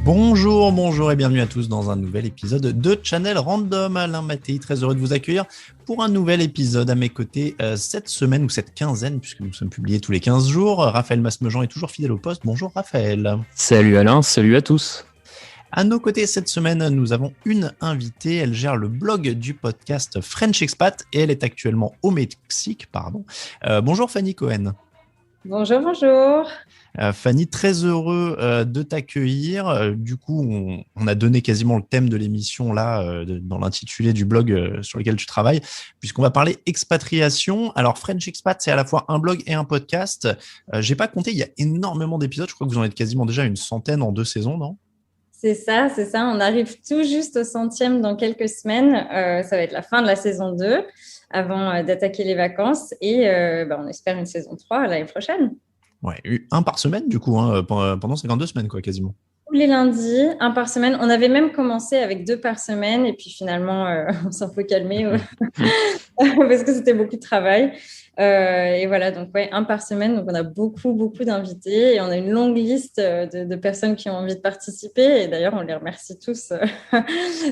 Bonjour et bienvenue à tous dans un nouvel épisode de Channel Random. Alain Mattei, très heureux de vous accueillir pour un nouvel épisode à mes côtés cette semaine ou cette quinzaine, puisque nous sommes publiés tous les 15 jours. Raphaël Masmejean est toujours fidèle au poste. Bonjour Raphaël. Salut Alain, salut à tous. À nos côtés cette semaine, nous avons une invitée. Elle gère le blog du podcast French Expat et elle est actuellement au Mexique. Bonjour Fanny Cohen. Bonjour. Fanny, très heureux de t'accueillir. Du coup, on a donné quasiment le thème de l'émission là dans l'intitulé du blog sur lequel tu travailles, puisqu'on va parler expatriation. Alors, French Expat, c'est à la fois un blog et un podcast. J'ai pas compté, il y a énormément d'épisodes. Je crois que vous en êtes quasiment déjà une centaine en 2 saisons, non ? C'est ça. On arrive tout juste au 100e dans quelques semaines. Ça va être la fin de la saison 2 avant d'attaquer les vacances et on espère une saison 3 l'année prochaine. Ouais, un par semaine du coup, pendant 52 semaines quoi, quasiment. Tous les lundis, un par semaine. On avait même commencé avec 2 par semaine et puis finalement, on s'en faut calmer parce que c'était beaucoup de travail. Et voilà, donc un par semaine. Donc on a beaucoup d'invités et on a une longue liste de personnes qui ont envie de participer. Et d'ailleurs, on les remercie tous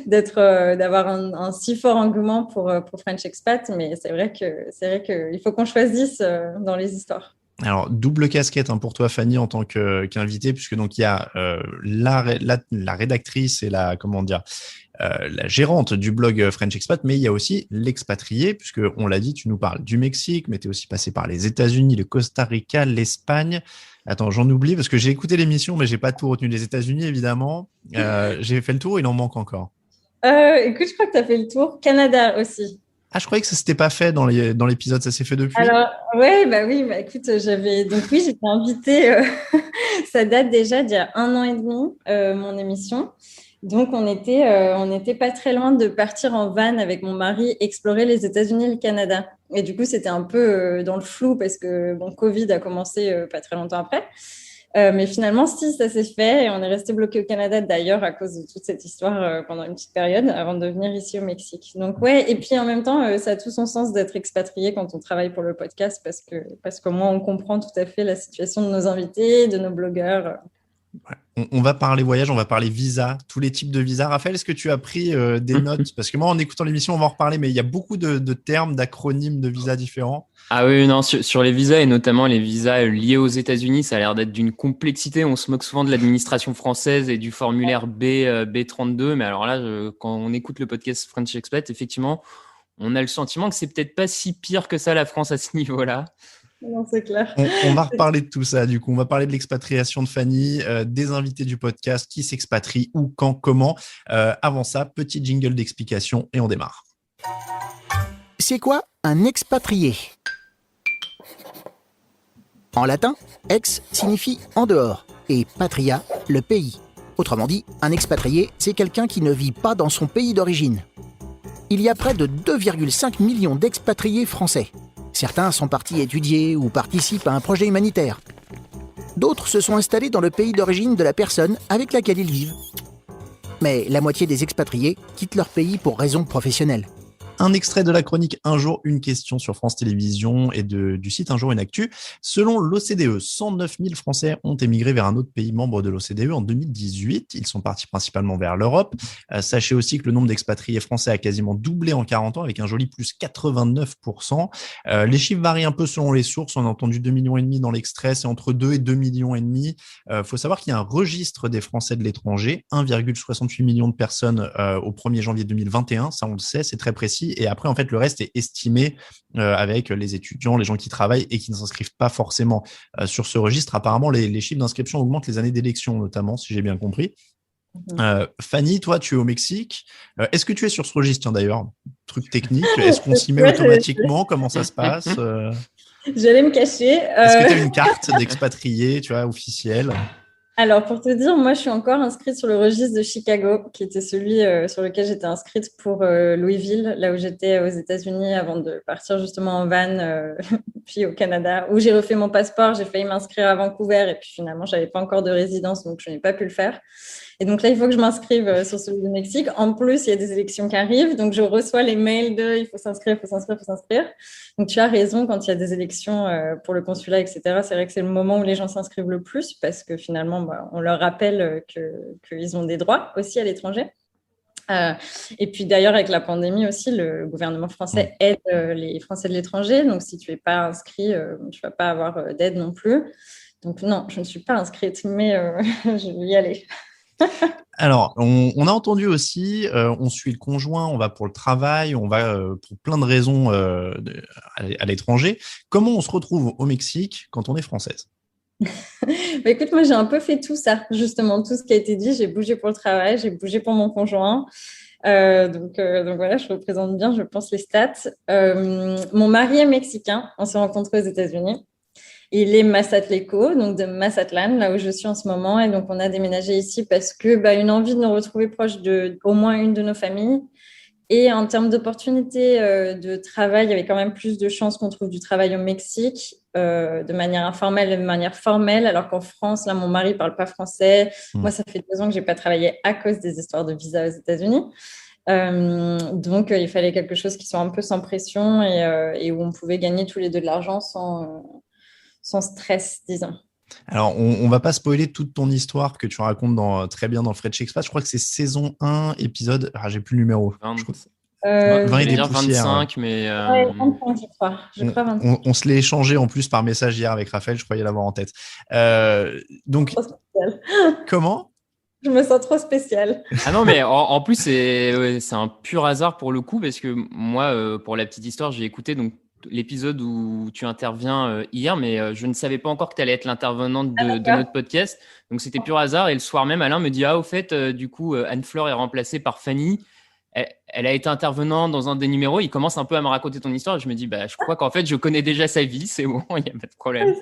d'avoir un si fort engouement pour French Expat. Mais c'est vrai qu'il faut qu'on choisisse dans les histoires. Alors, double casquette pour toi, Fanny, en tant qu'invitée, puisque donc il y a la rédactrice et la gérante du blog French Expat, mais il y a aussi l'expatrié, puisque on l'a dit, tu nous parles du Mexique, mais tu es aussi passé par les États-Unis, le Costa Rica, l'Espagne. Attends, j'en oublie parce que j'ai écouté l'émission, mais j'ai pas tout retenu. Les États-Unis, évidemment. J'ai fait le tour, il en manque encore. Écoute, je crois que tu as fait le tour. Canada aussi. Ah, je croyais que ça s'était pas fait dans l'épisode, ça s'est fait depuis. Alors, écoute, j'étais invitée, ça date déjà d'il y a 1 an et demi, mon émission. Donc, on était pas très loin de partir en van avec mon mari, explorer les États-Unis et le Canada. Et du coup, c'était un peu dans le flou parce que Covid a commencé pas très longtemps après. Mais finalement, si, ça s'est fait et on est resté bloqué au Canada d'ailleurs à cause de toute cette histoire pendant une petite période avant de venir ici au Mexique. Donc et puis en même temps, ça a tout son sens d'être expatrié quand on travaille pour le podcast parce qu'au moins on comprend tout à fait la situation de nos invités, de nos blogueurs. On va parler voyage, on va parler visa, tous les types de visas. Raphaël, est-ce que tu as pris des notes ? Parce que moi, en écoutant l'émission, on va en reparler, mais il y a beaucoup de termes, d'acronymes de visas différents. Ah oui, non, sur les visas et notamment les visas liés aux États-Unis, ça a l'air d'être d'une complexité. On se moque souvent de l'administration française et du formulaire B32, mais alors là, quand on écoute le podcast French Expat, effectivement, on a le sentiment que c'est peut-être pas si pire que ça la France à ce niveau-là. Non, c'est clair. On va reparler de tout ça, du coup. On va parler de l'expatriation de Fanny, des invités du podcast, qui s'expatrient, où, quand, comment. Avant ça, petit jingle d'explication et on démarre. C'est quoi un expatrié ? En latin, ex signifie en dehors et patria, le pays. Autrement dit, un expatrié, c'est quelqu'un qui ne vit pas dans son pays d'origine. Il y a près de 2,5 millions d'expatriés français. Certains sont partis étudier ou participent à un projet humanitaire. D'autres se sont installés dans le pays d'origine de la personne avec laquelle ils vivent. Mais la moitié des expatriés quittent leur pays pour raisons professionnelles. Un extrait de la chronique Un jour, une question sur France Télévisions et du site Un jour, une actu. Selon l'OCDE, 109 000 Français ont émigré vers un autre pays membre de l'OCDE en 2018. Ils sont partis principalement vers l'Europe. Sachez aussi que le nombre d'expatriés français a quasiment doublé en 40 ans avec un joli plus 89%. Les chiffres varient un peu selon les sources. On a entendu 2,5 millions dans l'extrait. C'est entre 2 et 2,5 millions. Faut savoir qu'il y a un registre des Français de l'étranger. 1,68 million de personnes au 1er janvier 2021. Ça, on le sait, c'est très précis. Et après, en fait, le reste est estimé avec les étudiants, les gens qui travaillent et qui ne s'inscrivent pas forcément sur ce registre. Apparemment, les chiffres d'inscription augmentent les années d'élection, notamment, si j'ai bien compris. Fanny, toi, tu es au Mexique. Est-ce que tu es sur ce registre, tiens, d'ailleurs ? Truc technique, est-ce qu'on s'y met automatiquement ? Comment ça se passe ? J'allais me cacher. Est-ce que tu as une carte d'expatrié, tu vois, officielle ? Alors, pour te dire, moi, je suis encore inscrite sur le registre de Chicago, qui était celui sur lequel j'étais inscrite pour Louisville, là où j'étais aux États-Unis avant de partir justement en van, puis au Canada, où j'ai refait mon passeport. J'ai failli m'inscrire à Vancouver et puis finalement, je n'avais pas encore de résidence, donc je n'ai pas pu le faire. Et donc là, il faut que je m'inscrive sur celui du Mexique. En plus, il y a des élections qui arrivent. Donc, je reçois les mails de il faut s'inscrire, il faut s'inscrire, il faut s'inscrire. Donc, tu as raison, quand il y a des élections pour le consulat, etc., c'est vrai que c'est le moment où les gens s'inscrivent le plus parce que finalement, on leur rappelle qu'ils ont des droits aussi à l'étranger. Et puis d'ailleurs, avec la pandémie aussi, le gouvernement français aide les Français de l'étranger. Donc, si tu n'es pas inscrit, tu ne vas pas avoir d'aide non plus. Donc, non, je ne suis pas inscrite, mais je vais y aller. Alors, on a entendu aussi, on suit le conjoint, on va pour le travail, on va pour plein de raisons à l'étranger. Comment on se retrouve au Mexique quand on est française? Bah, écoute, moi, j'ai un peu fait tout ça, justement, tout ce qui a été dit. J'ai bougé pour le travail, j'ai bougé pour mon conjoint. Donc voilà, je représente bien, je pense, les stats. Mon mari est mexicain, on s'est rencontrés aux États-Unis. Il est Mazatleco, donc de Mazatlan, là où je suis en ce moment. Et donc, on a déménagé ici parce que une envie de nous retrouver proche de au moins une de nos familles. Et en termes d'opportunités de travail, il y avait quand même plus de chances qu'on trouve du travail au Mexique de manière informelle et de manière formelle, alors qu'en France, là, mon mari ne parle pas français. Moi, ça fait 2 ans que je n'ai pas travaillé à cause des histoires de visa aux États-Unis. Donc, il fallait quelque chose qui soit un peu sans pression et où on pouvait gagner tous les deux de l'argent sans stress, disons. Alors, on va pas spoiler toute ton histoire que tu racontes très bien dans French Expat. Je crois que c'est saison 1, épisode... Ah, j'ai plus le numéro. 20, je crois. 20 et des dire poussières. 25, mais... Ouais, 25, je crois. Je crois 25. On se l'est échangé en plus par message hier avec Raphaël, je croyais l'avoir en tête. Donc, comment ? Je me sens trop spéciale. Ah non, mais en plus, c'est un pur hasard pour le coup, parce que moi, pour la petite histoire, j'ai écouté donc l'épisode où tu interviens hier, mais je ne savais pas encore que tu allais être l'intervenante de notre podcast. Donc, c'était pur hasard. Et le soir même, Alain me dit, au fait, du coup, Anne-Fleur est remplacée par Fanny. Elle a été intervenante dans un des numéros. Il commence un peu à me raconter ton histoire. Et je me dis, je crois qu'en fait, je connais déjà sa vie. C'est bon, il n'y a pas de problème.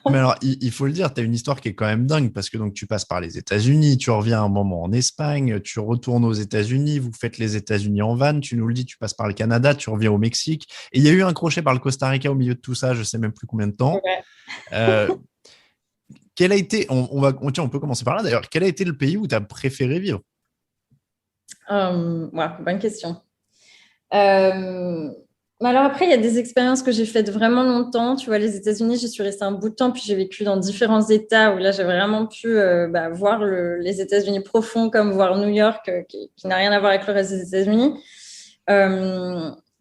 Mais alors, il faut le dire, tu as une histoire qui est quand même dingue parce que donc, tu passes par les États-Unis, tu reviens un moment en Espagne, tu retournes aux États-Unis, vous faites les États-Unis en van, tu nous le dis, tu passes par le Canada, tu reviens au Mexique. Et il y a eu un crochet par le Costa Rica au milieu de tout ça, je ne sais même plus combien de temps. Ouais. Quel a été, on peut commencer par là d'ailleurs, quel a été le pays où tu as préféré vivre? Bonne question. Alors après, il y a des expériences que j'ai faites vraiment longtemps. Tu vois, les États-Unis, j'y suis restée un bout de temps, puis j'ai vécu dans différents États où là, j'ai vraiment pu voir les États-Unis profonds, comme voir New York, qui n'a rien à voir avec le reste des États-Unis.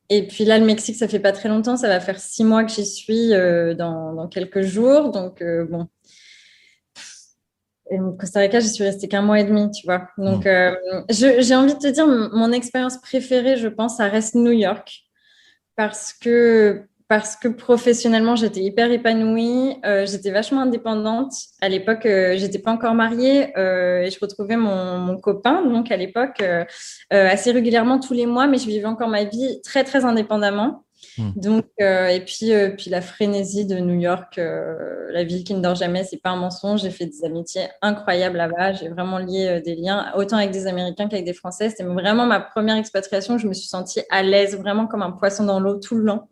Et puis là, le Mexique, ça fait pas très longtemps. Ça va faire 6 mois que j'y suis dans quelques jours. Donc, bon. Et au Costa Rica, j'y suis restée qu'1 mois et demi, tu vois. Donc, j'ai envie de te dire, mon expérience préférée, je pense, ça reste New York. Parce que professionnellement, j'étais hyper épanouie. J'étais vachement indépendante. À l'époque, j'étais pas encore mariée et je retrouvais mon copain, donc à l'époque, assez régulièrement tous les mois, mais je vivais encore ma vie très, très indépendamment. Donc, et puis la frénésie de New York, la ville qui ne dort jamais, c'est pas un mensonge. J'ai fait des amitiés incroyables là-bas. J'ai vraiment lié des liens, autant avec des Américains qu'avec des Français. C'était vraiment ma première expatriation. Je me suis sentie à l'aise, vraiment comme un poisson dans l'eau tout le long.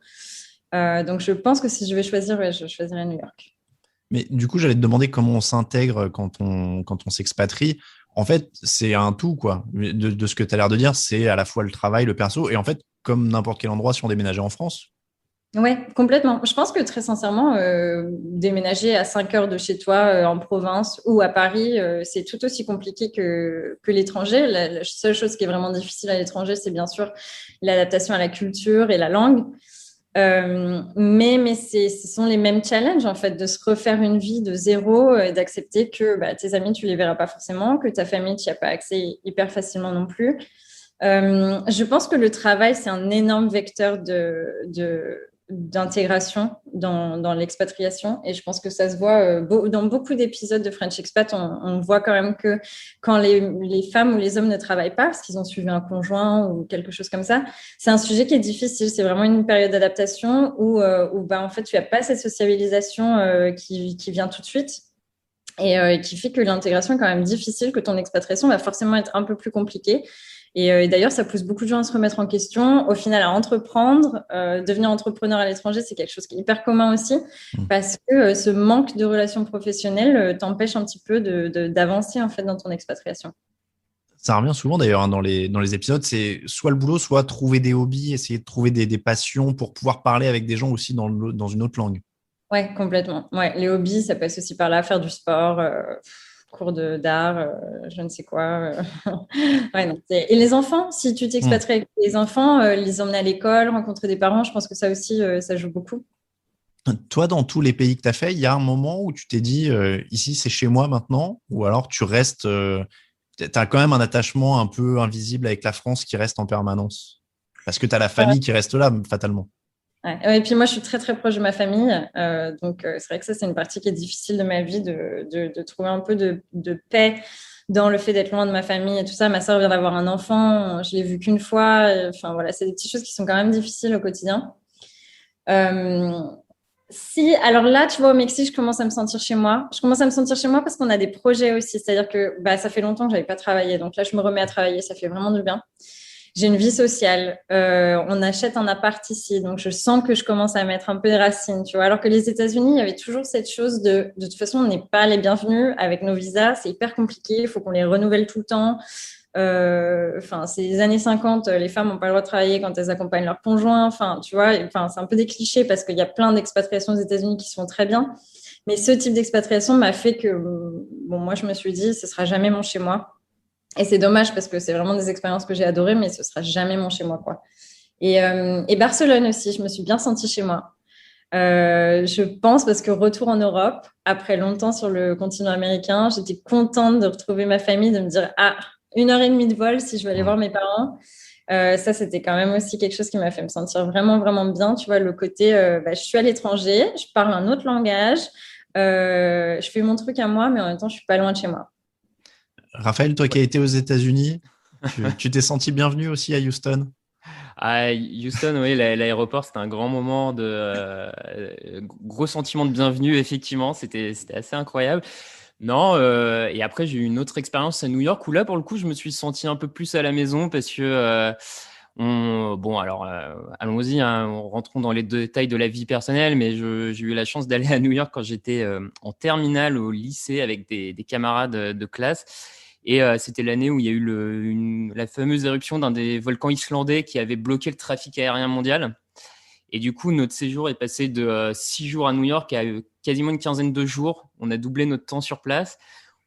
Donc, je pense que si je vais choisir, je choisirais New York. Mais du coup, j'allais te demander comment on s'intègre quand on s'expatrie. En fait, c'est un tout, quoi. De ce que tu as l'air de dire, c'est à la fois le travail, le perso, et en fait, comme n'importe quel endroit, si on déménageait en France. Ouais, complètement. Je pense que très sincèrement, déménager à 5 heures de chez toi en province ou à Paris, c'est tout aussi compliqué que l'étranger. La seule chose qui est vraiment difficile à l'étranger, c'est bien sûr l'adaptation à la culture et la langue. Mais ce sont les mêmes challenges en fait, de se refaire une vie de zéro, d'accepter que tes amis tu les verras pas forcément, que ta famille tu n'y as pas accès hyper facilement non plus. Je pense que le travail c'est un énorme vecteur d'intégration dans l'expatriation et je pense que ça se voit dans beaucoup d'épisodes de French Expat. On voit quand même que quand les femmes ou les hommes ne travaillent pas parce qu'ils ont suivi un conjoint ou quelque chose comme ça, c'est un sujet qui est difficile. C'est vraiment une période d'adaptation où en fait tu n'as pas cette sociabilisation qui vient tout de suite et qui fait que l'intégration est quand même difficile, que ton expatriation va forcément être un peu plus compliquée. Et d'ailleurs, ça pousse beaucoup de gens à se remettre en question. Au final, à entreprendre, devenir entrepreneur à l'étranger, c'est quelque chose qui est hyper commun aussi, parce que ce manque de relations professionnelles t'empêche un petit peu d'avancer en fait dans ton expatriation. Ça revient souvent d'ailleurs hein, dans les épisodes, c'est soit le boulot, soit trouver des hobbies, essayer de trouver des passions pour pouvoir parler avec des gens aussi dans une autre langue. Ouais, complètement. Ouais, les hobbies, ça passe aussi par là, faire du sport, cours d'art, je ne sais quoi. Ouais, non, et les enfants, si tu t'expatries avec les enfants, les emmener à l'école, rencontrer des parents, je pense que ça aussi, ça joue beaucoup. Toi, dans tous les pays que tu as fait, il y a un moment où tu t'es dit ici, c'est chez moi maintenant, ou alors tu restes, tu as quand même un attachement un peu invisible avec la France qui reste en permanence parce que tu as la famille qui reste là, fatalement. Ouais. Et puis moi, je suis très, très proche de ma famille. Donc, c'est vrai que ça, c'est une partie qui est difficile de ma vie, de trouver un peu de paix dans le fait d'être loin de ma famille et tout ça. Ma sœur vient d'avoir un enfant. Je l'ai vu qu'une fois. Enfin, voilà, c'est des petites choses qui sont quand même difficiles au quotidien. Si, alors là, tu vois, au Mexique, je commence à me sentir chez moi. Je commence à me sentir chez moi parce qu'on a des projets aussi. C'est-à-dire que ça fait longtemps que je n'avais pas travaillé. Donc là, je me remets à travailler. Ça fait vraiment du bien. J'ai une vie sociale. On achète un appart ici. Donc, je sens que je commence à mettre un peu de racines, tu vois. Alors que les États-Unis, il y avait toujours cette chose de toute façon, on n'est pas les bienvenus avec nos visas. C'est hyper compliqué. Il faut qu'on les renouvelle tout le temps. Enfin, c'est les années 50, les femmes n'ont pas le droit de travailler quand elles accompagnent leur conjoint. Enfin, tu vois, enfin, c'est un peu des clichés parce qu'il y a plein d'expatriations aux États-Unis qui se font très bien. Mais ce type d'expatriation m'a fait que, bon, moi, je me suis dit, ce sera jamais mon chez moi. Et c'est dommage parce que c'est vraiment des expériences que j'ai adorées, mais ce sera jamais mon chez moi, quoi. Et Barcelone aussi, je me suis bien sentie chez moi. Je pense parce que retour en Europe, après longtemps sur le continent américain, j'étais contente de retrouver ma famille, de me dire, ah, 1 heure et demie de vol si je veux aller voir mes parents. Ça, c'était quand même aussi quelque chose qui m'a fait me sentir vraiment, vraiment bien. Tu vois, le côté, je suis à l'étranger, je parle un autre langage, je fais mon truc à moi, mais en même temps, je suis pas loin de chez moi. Raphaël, toi qui as été aux États-Unis, tu t'es senti bienvenu aussi à Houston? À Houston, oui, l'aéroport, c'était un grand moment de gros sentiment de bienvenue, effectivement, c'était assez incroyable. Non, et après, j'ai eu une autre expérience à New York où là, pour le coup, je me suis senti un peu plus à la maison parce que, bon, alors, allons-y, hein, rentrons dans les détails de la vie personnelle, mais j'ai eu la chance d'aller à New York quand j'étais en terminale au lycée avec des camarades de classe. Et c'était l'année où il y a eu la fameuse éruption d'un des volcans islandais qui avait bloqué le trafic aérien mondial. Et du coup, notre séjour est passé de 6 jours à New York à quasiment une quinzaine de jours. On a doublé notre temps sur place.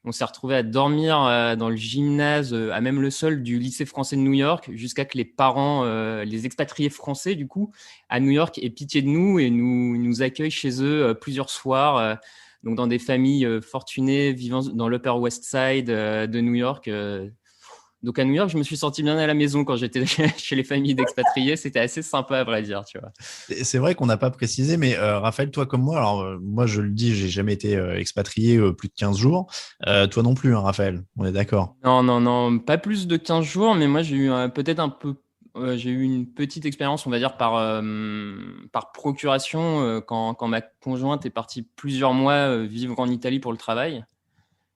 On s'est retrouvé à dormir dans le gymnase, à même le sol du lycée français de New York, jusqu'à que les parents, les expatriés français, du coup, à New York, aient pitié de nous et nous accueillent chez eux plusieurs soirs. Donc dans des familles fortunées vivant dans l'Upper West Side de New York. Donc à New York, je me suis senti bien à la maison quand j'étais chez les familles d'expatriés. C'était assez sympa à vrai dire, tu vois. C'est vrai qu'on n'a pas précisé, mais Raphaël, toi comme moi, alors moi je le dis, j'ai jamais été expatrié plus de 15 jours. Toi non plus, hein, Raphaël, on est d'accord. Non, non, non, pas plus de 15 jours, mais moi j'ai eu peut-être un peu, j'ai eu une petite expérience, on va dire, par procuration, quand ma conjointe est partie plusieurs mois vivre en Italie pour le travail,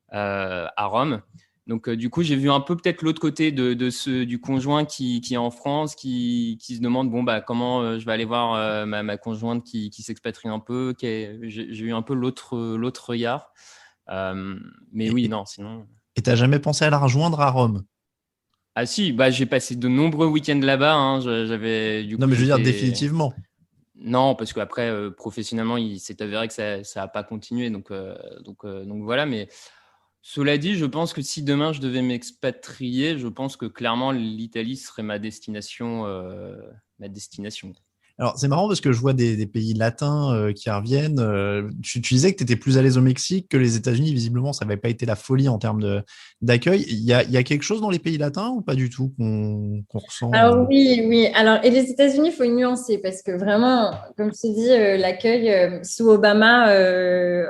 à Rome. Donc, du coup, j'ai vu un peu peut-être l'autre côté du conjoint qui est en France, qui se demande, bon, comment je vais aller voir ma conjointe qui s'expatrie un peu. J'ai eu un peu l'autre regard. Mais oui, non, sinon. Et t'as jamais pensé à la rejoindre à Rome? Ah si, j'ai passé de nombreux week-ends là-bas. Hein. Non, mais je veux dire définitivement. Non, parce qu'après, professionnellement, il s'est avéré que ça n'a pas continué. Donc voilà. Mais cela dit, je pense que si demain je devais m'expatrier, je pense que clairement l'Italie serait ma destination. Alors, c'est marrant parce que je vois des pays latins qui reviennent. Tu disais que tu étais plus à l'aise au Mexique que les États-Unis. Visiblement, ça n'avait pas été la folie en termes d'accueil. Il y a quelque chose dans les pays latins ou pas du tout qu'on ressent Alors oui, oui. Alors, et les États-Unis, il faut y nuancer parce que vraiment, comme je te dis, l'accueil sous Obama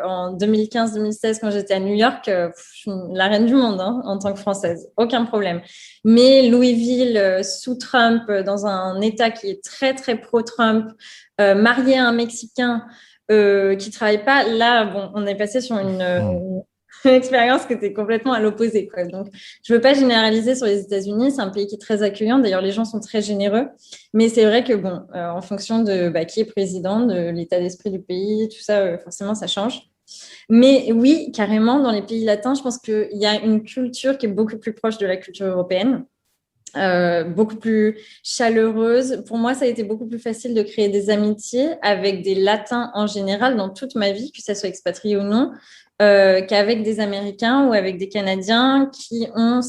en 2015-2016, quand j'étais à New York, je suis la reine du monde hein, en tant que Française, aucun problème. Mais Louisville, sous Trump, dans un État qui est très, très pro-Trump, marié à un Mexicain qui travaille pas, là, bon, on est passé sur une expérience qui était complètement à l'opposé, quoi. Donc, je veux pas généraliser sur les États-Unis. C'est un pays qui est très accueillant. D'ailleurs, les gens sont très généreux. Mais c'est vrai que bon, en fonction de qui est président, de l'état d'esprit du pays, tout ça, forcément, ça change. Mais oui, carrément, dans les pays latins, je pense qu'il y a une culture qui est beaucoup plus proche de la culture européenne. Beaucoup plus chaleureuse. Pour moi, ça a été beaucoup plus facile de créer des amitiés avec des Latins en général dans toute ma vie, que ça soit expatrié ou non, qu'avec des Américains ou avec des Canadiens qui ont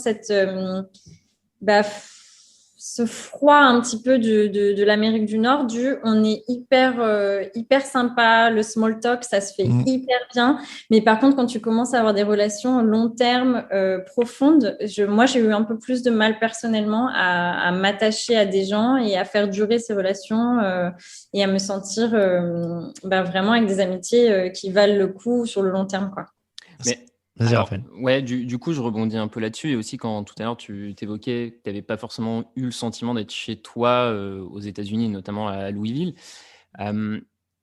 ce froid un petit peu de l'Amérique du Nord, on est hyper sympa, le small talk, ça se fait hyper bien. Mais par contre, quand tu commences à avoir des relations long terme, profondes, moi, j'ai eu un peu plus de mal personnellement à m'attacher à des gens et à faire durer ces relations et à me sentir vraiment avec des amitiés qui valent le coup sur le long terme, quoi. Mais Vas-y, Raphaël. Ouais, du coup, je rebondis un peu là-dessus. Et aussi, quand tout à l'heure, tu t'évoquais que tu n'avais pas forcément eu le sentiment d'être chez toi aux États-Unis, notamment à Louisville.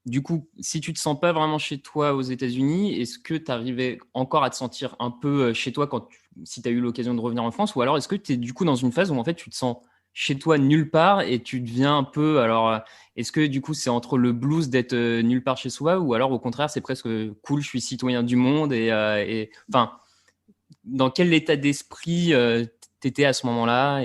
Du coup, si tu ne te sens pas vraiment chez toi aux États-Unis, est-ce que tu arrivais encore à te sentir un peu chez toi si tu as eu l'occasion de revenir en France? Ou alors, est-ce que tu es du coup dans une phase où en fait, tu te sens chez toi nulle part et tu deviens un peu… Alors, est-ce que du coup, c'est entre le blues d'être nulle part chez soi ou alors au contraire, c'est presque cool, je suis citoyen du monde et enfin, dans quel état d'esprit t'étais à ce moment-là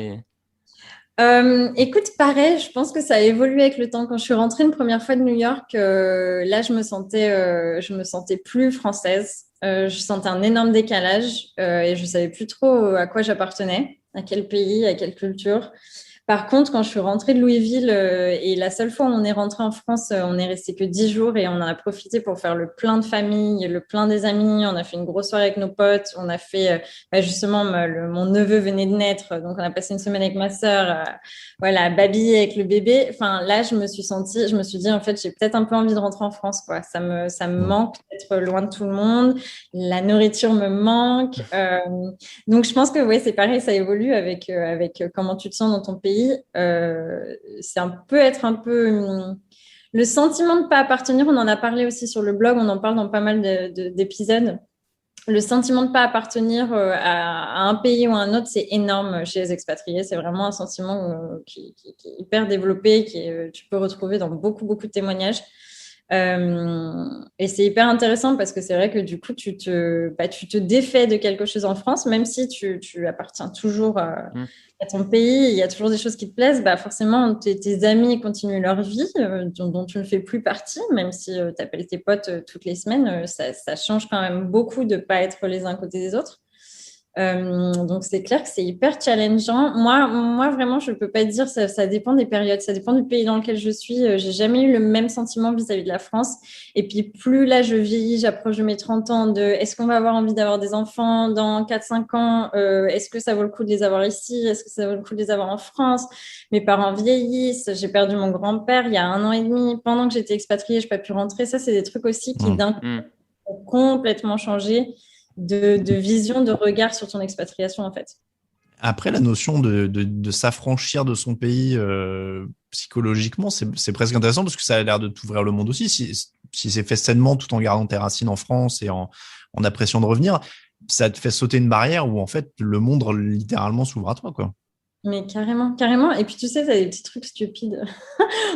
Écoute, pareil, je pense que ça a évolué avec le temps. Quand je suis rentrée une première fois de New York, là, je me sentais plus française. Je sentais un énorme décalage et je savais plus trop à quoi j'appartenais, à quel pays, à quelle culture. Par contre, quand je suis rentrée de Louisville et la seule fois où on est rentré en France, on est resté que 10 jours et on en a profité pour faire le plein de famille, le plein des amis. On a fait une grosse soirée avec nos potes. On a fait justement mon neveu venait de naître, donc on a passé une semaine avec ma sœur, voilà, babiller avec le bébé. Enfin là, je me suis dit en fait, j'ai peut-être un peu envie de rentrer en France, quoi. Ça me manque d'être loin de tout le monde. La nourriture me manque. Donc je pense que ouais, c'est pareil, ça évolue avec comment tu te sens dans ton pays. C'est être un peu le sentiment de ne pas appartenir. On en a parlé aussi sur le blog, on en parle dans pas mal d'épisodes. Le sentiment de ne pas appartenir à un pays ou à un autre, c'est énorme chez les expatriés. C'est vraiment un sentiment qui est hyper développé, tu peux retrouver dans beaucoup, beaucoup de témoignages. Et c'est hyper intéressant parce que c'est vrai que du coup, tu te défais de quelque chose en France, même si tu appartiens toujours à ton pays, il y a toujours des choses qui te plaisent, forcément, tes amis continuent leur vie, dont tu ne fais plus partie, même si tu appelles tes potes toutes les semaines, ça change quand même beaucoup de ne pas être les uns à côté des autres. Donc c'est clair que c'est hyper challengeant. Moi vraiment, je peux pas dire, ça dépend des périodes, ça dépend du pays dans lequel je suis. J'ai jamais eu le même sentiment vis-à-vis de la France. Et puis plus là je vieillis, j'approche de mes 30 ans, est-ce qu'on va avoir envie d'avoir des enfants dans 4-5 ans, est-ce que ça vaut le coup de les avoir ici, est-ce que ça vaut le coup de les avoir en France? Mes parents vieillissent, j'ai perdu mon grand-père il y a 1 an et demi, pendant que j'étais expatriée, je n'ai pas pu rentrer. Ça, c'est des trucs aussi qui d'un coup ont complètement changé de vision, de regard sur ton expatriation, en fait. Après, la notion de s'affranchir de son pays psychologiquement, c'est presque intéressant parce que ça a l'air de t'ouvrir le monde aussi. Si c'est fait sainement tout en gardant tes racines en France et en appréciant de revenir, ça te fait sauter une barrière où en fait le monde littéralement s'ouvre à toi, quoi. Mais carrément, carrément. Et puis tu sais, t'as des petits trucs stupides.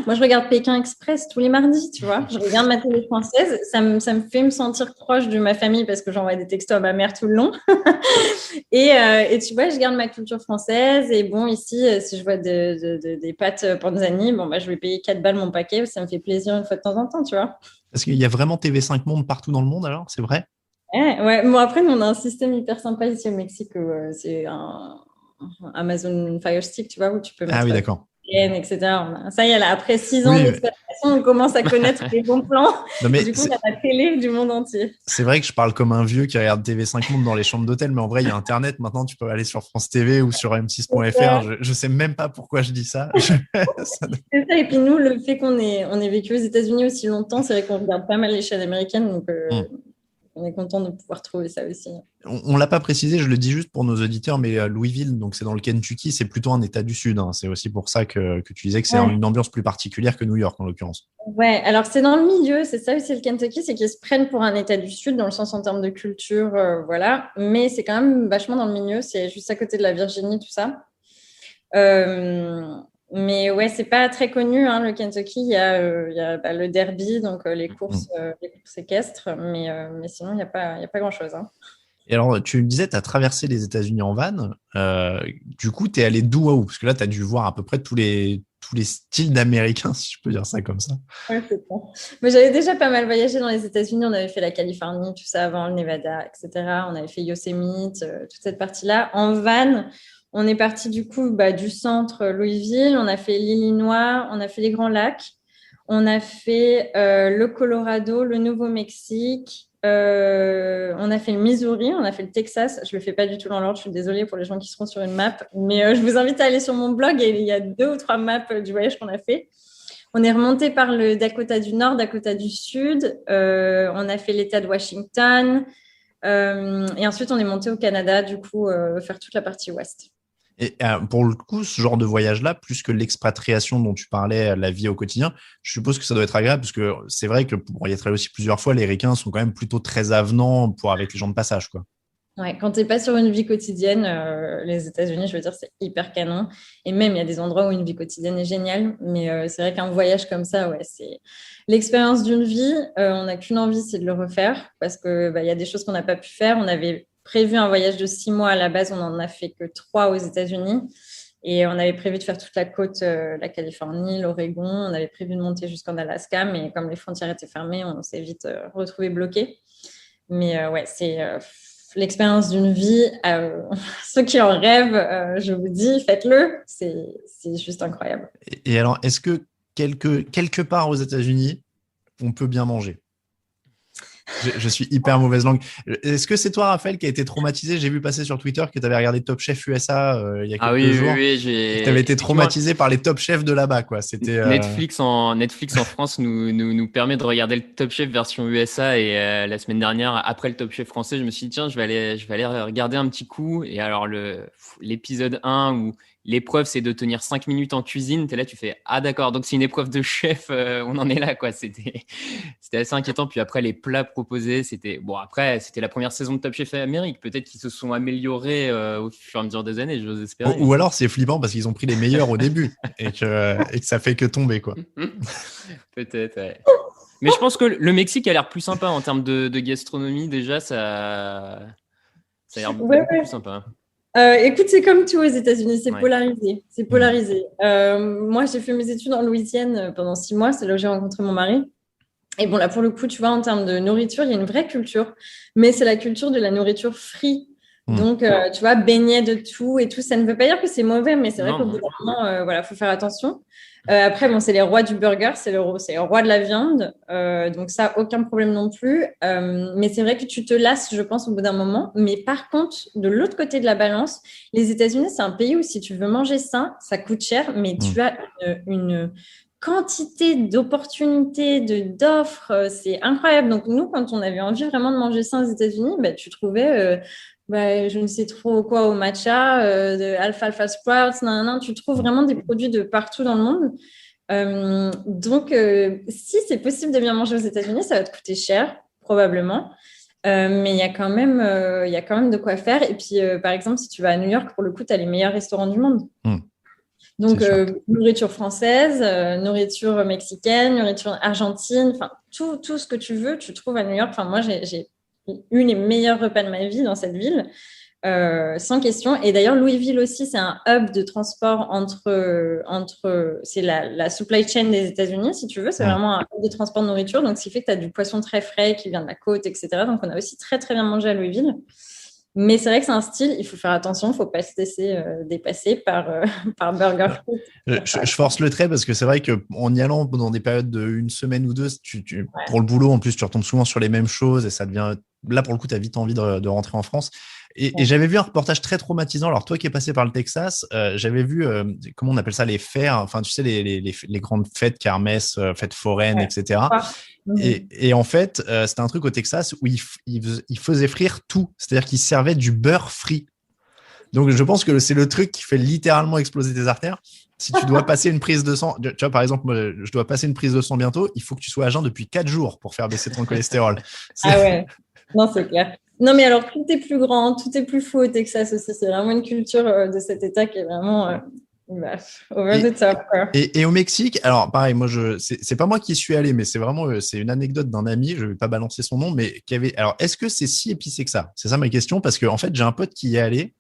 Moi, je regarde Pékin Express tous les mardis, tu vois. Je regarde ma télé française. Ça me fait me sentir proche de ma famille parce que j'envoie des textos à ma mère tout le long. et tu vois, je garde ma culture française. Et bon, ici, si je vois des pâtes panzani, je vais payer 4 balles mon paquet. Ça me fait plaisir une fois de temps en temps, tu vois. Parce qu'il y a vraiment TV5 Monde partout dans le monde, alors, c'est vrai? Ouais. Bon, après, nous, on a un système hyper sympa ici au Mexique. C'est un Amazon Fire Stick, tu vois, où tu peux mettre d'accord. etc. Ça y est, là, après 6 ans d'expérimentation, on commence à connaître les bons plans. Non, mais du coup, il y a la télé du monde entier. C'est vrai que je parle comme un vieux qui regarde TV5 Monde dans les chambres d'hôtel, mais en vrai, il y a Internet. Maintenant, tu peux aller sur France TV ou sur m6.fr. Je sais même pas pourquoi je dis ça. C'est ça. Et puis nous, le fait qu'on ait vécu aux États-Unis aussi longtemps, c'est vrai qu'on regarde pas mal les chaînes américaines. Donc, on est content de pouvoir trouver ça aussi. On l'a pas précisé, je le dis juste pour nos auditeurs, mais Louisville, donc c'est dans le Kentucky, c'est plutôt un État du Sud. Hein. C'est aussi pour ça que tu disais que c'est une ambiance plus particulière que New York en l'occurrence. Ouais, alors c'est dans le milieu, c'est ça aussi le Kentucky, c'est qu'ils se prennent pour un État du Sud dans le sens en termes de culture, voilà. Mais c'est quand même vachement dans le milieu, c'est juste à côté de la Virginie, tout ça. Mais ouais, c'est pas très connu, hein, le Kentucky. Il y a le derby, donc les courses équestres, mais sinon, il n'y a pas grand-chose. Hein. Et alors, tu me disais, tu as traversé les États-Unis en van. Du coup, tu es allé d'où à où? Parce que là, tu as dû voir à peu près tous les styles d'Américains, si je peux dire ça comme ça. Ouais, c'est bon. Mais j'avais déjà pas mal voyagé dans les États-Unis. On avait fait la Californie, tout ça avant, le Nevada, etc. On avait fait Yosemite, toute cette partie-là. En van, on est parti du coup du centre Louisville. On a fait l'Illinois, on a fait les Grands Lacs. On a fait le Colorado, le Nouveau-Mexique. On a fait le Missouri, on a fait le Texas. Je le fais pas du tout dans l'ordre, je suis désolée pour les gens qui seront sur une map, mais je vous invite à aller sur mon blog et il y a 2 ou 3 maps du voyage qu'on a fait. On est remonté par le Dakota du Nord, Dakota du Sud, on a fait l'État de Washington et ensuite on est monté au Canada du coup faire toute la partie ouest. Et pour le coup, ce genre de voyage-là, plus que l'expatriation dont tu parlais, la vie au quotidien, je suppose que ça doit être agréable parce que c'est vrai que pour y être allé aussi plusieurs fois, les Ricains sont quand même plutôt très avenants avec les gens de passage, quoi. Ouais, quand tu n'es pas sur une vie quotidienne, les États-Unis, je veux dire, c'est hyper canon. Et même, il y a des endroits où une vie quotidienne est géniale. Mais c'est vrai qu'un voyage comme ça, ouais, c'est l'expérience d'une vie. On n'a qu'une envie, c'est de le refaire parce que y a des choses qu'on n'a pas pu faire. On avait prévu un voyage de 6 mois à la base, on n'en a fait que 3 aux États-Unis. Et on avait prévu de faire toute la côte, la Californie, l'Oregon. On avait prévu de monter jusqu'en Alaska, mais comme les frontières étaient fermées, on s'est vite retrouvé bloqué. Mais ouais, c'est l'expérience d'une vie. Ceux qui en rêvent, je vous dis, faites-le. C'est juste incroyable. Et alors, est-ce que quelque part aux États-Unis, on peut bien manger? Je suis hyper mauvaise langue. Est-ce que c'est toi, Raphaël, qui a été traumatisé? J'ai vu passer sur Twitter que tu avais regardé Top Chef USA il y a quelques jours. Oui, tu avais été traumatisé par les Top Chefs de là-bas, quoi. C'était Netflix en France nous permet de regarder le Top Chef version USA et la semaine dernière, après le Top Chef français, je me suis dit tiens, je vais aller regarder un petit coup. Et alors l'épisode 1 où l'épreuve, c'est de tenir 5 minutes en cuisine. T'es là, tu fais ah d'accord, donc c'est une épreuve de chef. On en est là, quoi. C'était assez inquiétant. Puis après, les plats proposés, c'était la première saison de Top Chef Amérique. Peut-être qu'ils se sont améliorés au fur et à mesure des années. J'ose espérer. Ou alors c'est flippant parce qu'ils ont pris les meilleurs au début et que ça fait que tomber, quoi. Peut-être. Ouais. Mais je pense que le Mexique a l'air plus sympa en termes de gastronomie. Déjà, ça a l'air beaucoup plus sympa. Écoute, c'est comme tout aux États-Unis, c'est polarisé. C'est polarisé. Moi, j'ai fait mes études en Louisiane pendant 6 mois. C'est là où j'ai rencontré mon mari. Et bon, là, pour le coup, tu vois, en termes de nourriture, il y a une vraie culture. Mais c'est la culture de la nourriture free. Donc, tu vois, baignets de tout et tout. Ça ne veut pas dire que c'est mauvais, mais c'est vrai qu'au bout d'un moment, faut faire attention. Après, bon, c'est les rois du burger, c'est le roi de la viande. Donc ça, aucun problème non plus. Mais c'est vrai que tu te lasses, je pense, au bout d'un moment. Mais par contre, de l'autre côté de la balance, les États-Unis, c'est un pays où si tu veux manger sain, ça coûte cher, mais tu as une quantité d'opportunités, d'offres. C'est incroyable. Donc nous, quand on avait envie vraiment de manger sain aux États-Unis, tu trouvais... je ne sais trop quoi au matcha, de alfalfa sprouts, tu trouves vraiment des produits de partout dans le monde. Donc, si c'est possible de bien manger aux États-Unis, ça va te coûter cher, probablement. Mais il y a quand même de quoi faire. Et puis, par exemple, si tu vas à New York, pour le coup, tu as les meilleurs restaurants du monde. Donc, nourriture française, nourriture mexicaine, nourriture argentine, enfin, tout ce que tu veux, tu trouves à New York. Enfin, moi, j'ai eu les meilleurs repas de ma vie dans cette ville, sans question. Et d'ailleurs, Louisville aussi, c'est un hub de transport c'est la supply chain des États-Unis, si tu veux. C'est vraiment un hub de transport de nourriture. Donc, ce qui fait que tu as du poisson très frais qui vient de la côte, etc. Donc, on a aussi très, très bien mangé à Louisville. Mais c'est vrai que c'est un style, il faut faire attention, il ne faut pas se laisser dépasser par Burger King. Je force le trait parce que c'est vrai qu'en y allant dans des périodes de 1 semaine ou 2, pour le boulot, en plus, tu retombes souvent sur les mêmes choses et ça devient là, pour le coup, tu as vite envie de rentrer en France. Et j'avais vu un reportage très traumatisant. Alors, toi qui es passé par le Texas, j'avais vu, comment on appelle ça, les fers, enfin, tu sais, les grandes fêtes, kermesses, fêtes foraines, etc. Et en fait, c'était un truc au Texas où il faisait frire tout. C'est-à-dire qu'il servait du beurre frit. Donc, je pense que c'est le truc qui fait littéralement exploser tes artères. Si tu dois passer une prise de sang, tu vois, par exemple, moi, je dois passer une prise de sang bientôt, il faut que tu sois à jeun depuis 4 jours pour faire baisser ton cholestérol. Ah ouais, non, c'est clair. Non, mais alors, tout est plus grand, tout est plus fou au Texas aussi. C'est vraiment une culture de cet État qui est vraiment over the top. Et au Mexique, alors pareil, moi, c'est pas moi qui y suis allé, mais c'est vraiment c'est une anecdote d'un ami, je vais pas balancer son nom, mais qui avait. Alors, est-ce que c'est si épicé que ça? C'est ça ma question, parce que en fait, j'ai un pote qui y est allé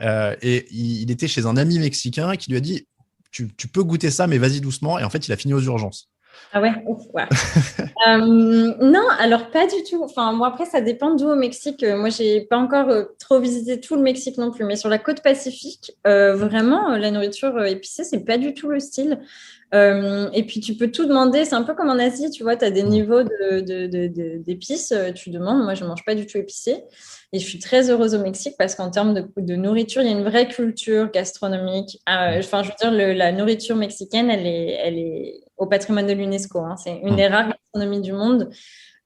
et il était chez un ami mexicain qui lui a dit tu peux goûter ça, mais vas-y doucement. Et en fait, il a fini aux urgences. Ah ouais, ouf, ouais. Non, alors pas du tout. Enfin, moi, après, ça dépend d'où au Mexique. Moi, j'ai pas encore trop visité tout le Mexique non plus, mais sur la côte Pacifique, vraiment, la nourriture épicée, c'est pas du tout le style. Et puis, tu peux tout demander. C'est un peu comme en Asie, tu vois, tu as des niveaux d'épices. Tu demandes. Moi, je mange pas du tout épicé. Et je suis très heureuse au Mexique parce qu'en termes de nourriture, il y a une vraie culture gastronomique. Enfin, je veux dire, la nourriture mexicaine, elle est au patrimoine de l'UNESCO. Hein. C'est une des rares gastronomies du monde.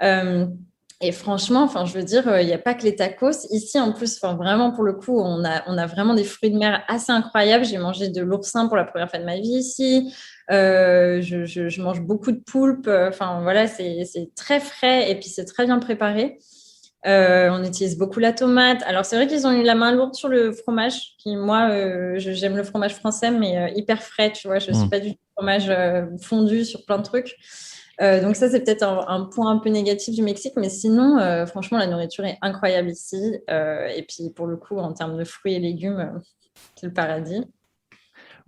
Et franchement, enfin, je veux dire, il n'y a pas que les tacos. Ici, en plus, enfin, vraiment, pour le coup, on a vraiment des fruits de mer assez incroyables. J'ai mangé de l'oursin pour la première fois de ma vie ici. Je mange beaucoup de poulpe. Enfin, voilà, c'est très frais et puis c'est très bien préparé. On utilise beaucoup la tomate. Alors, c'est vrai qu'ils ont eu la main lourde sur le fromage. Qui, moi, j'aime le fromage français, mais hyper frais, tu vois. Je ne suis pas du fromage fondu sur plein de trucs. Donc, ça, c'est peut-être un point un peu négatif du Mexique. Mais sinon, franchement, la nourriture est incroyable ici. Et puis, pour le coup, en termes de fruits et légumes, c'est le paradis.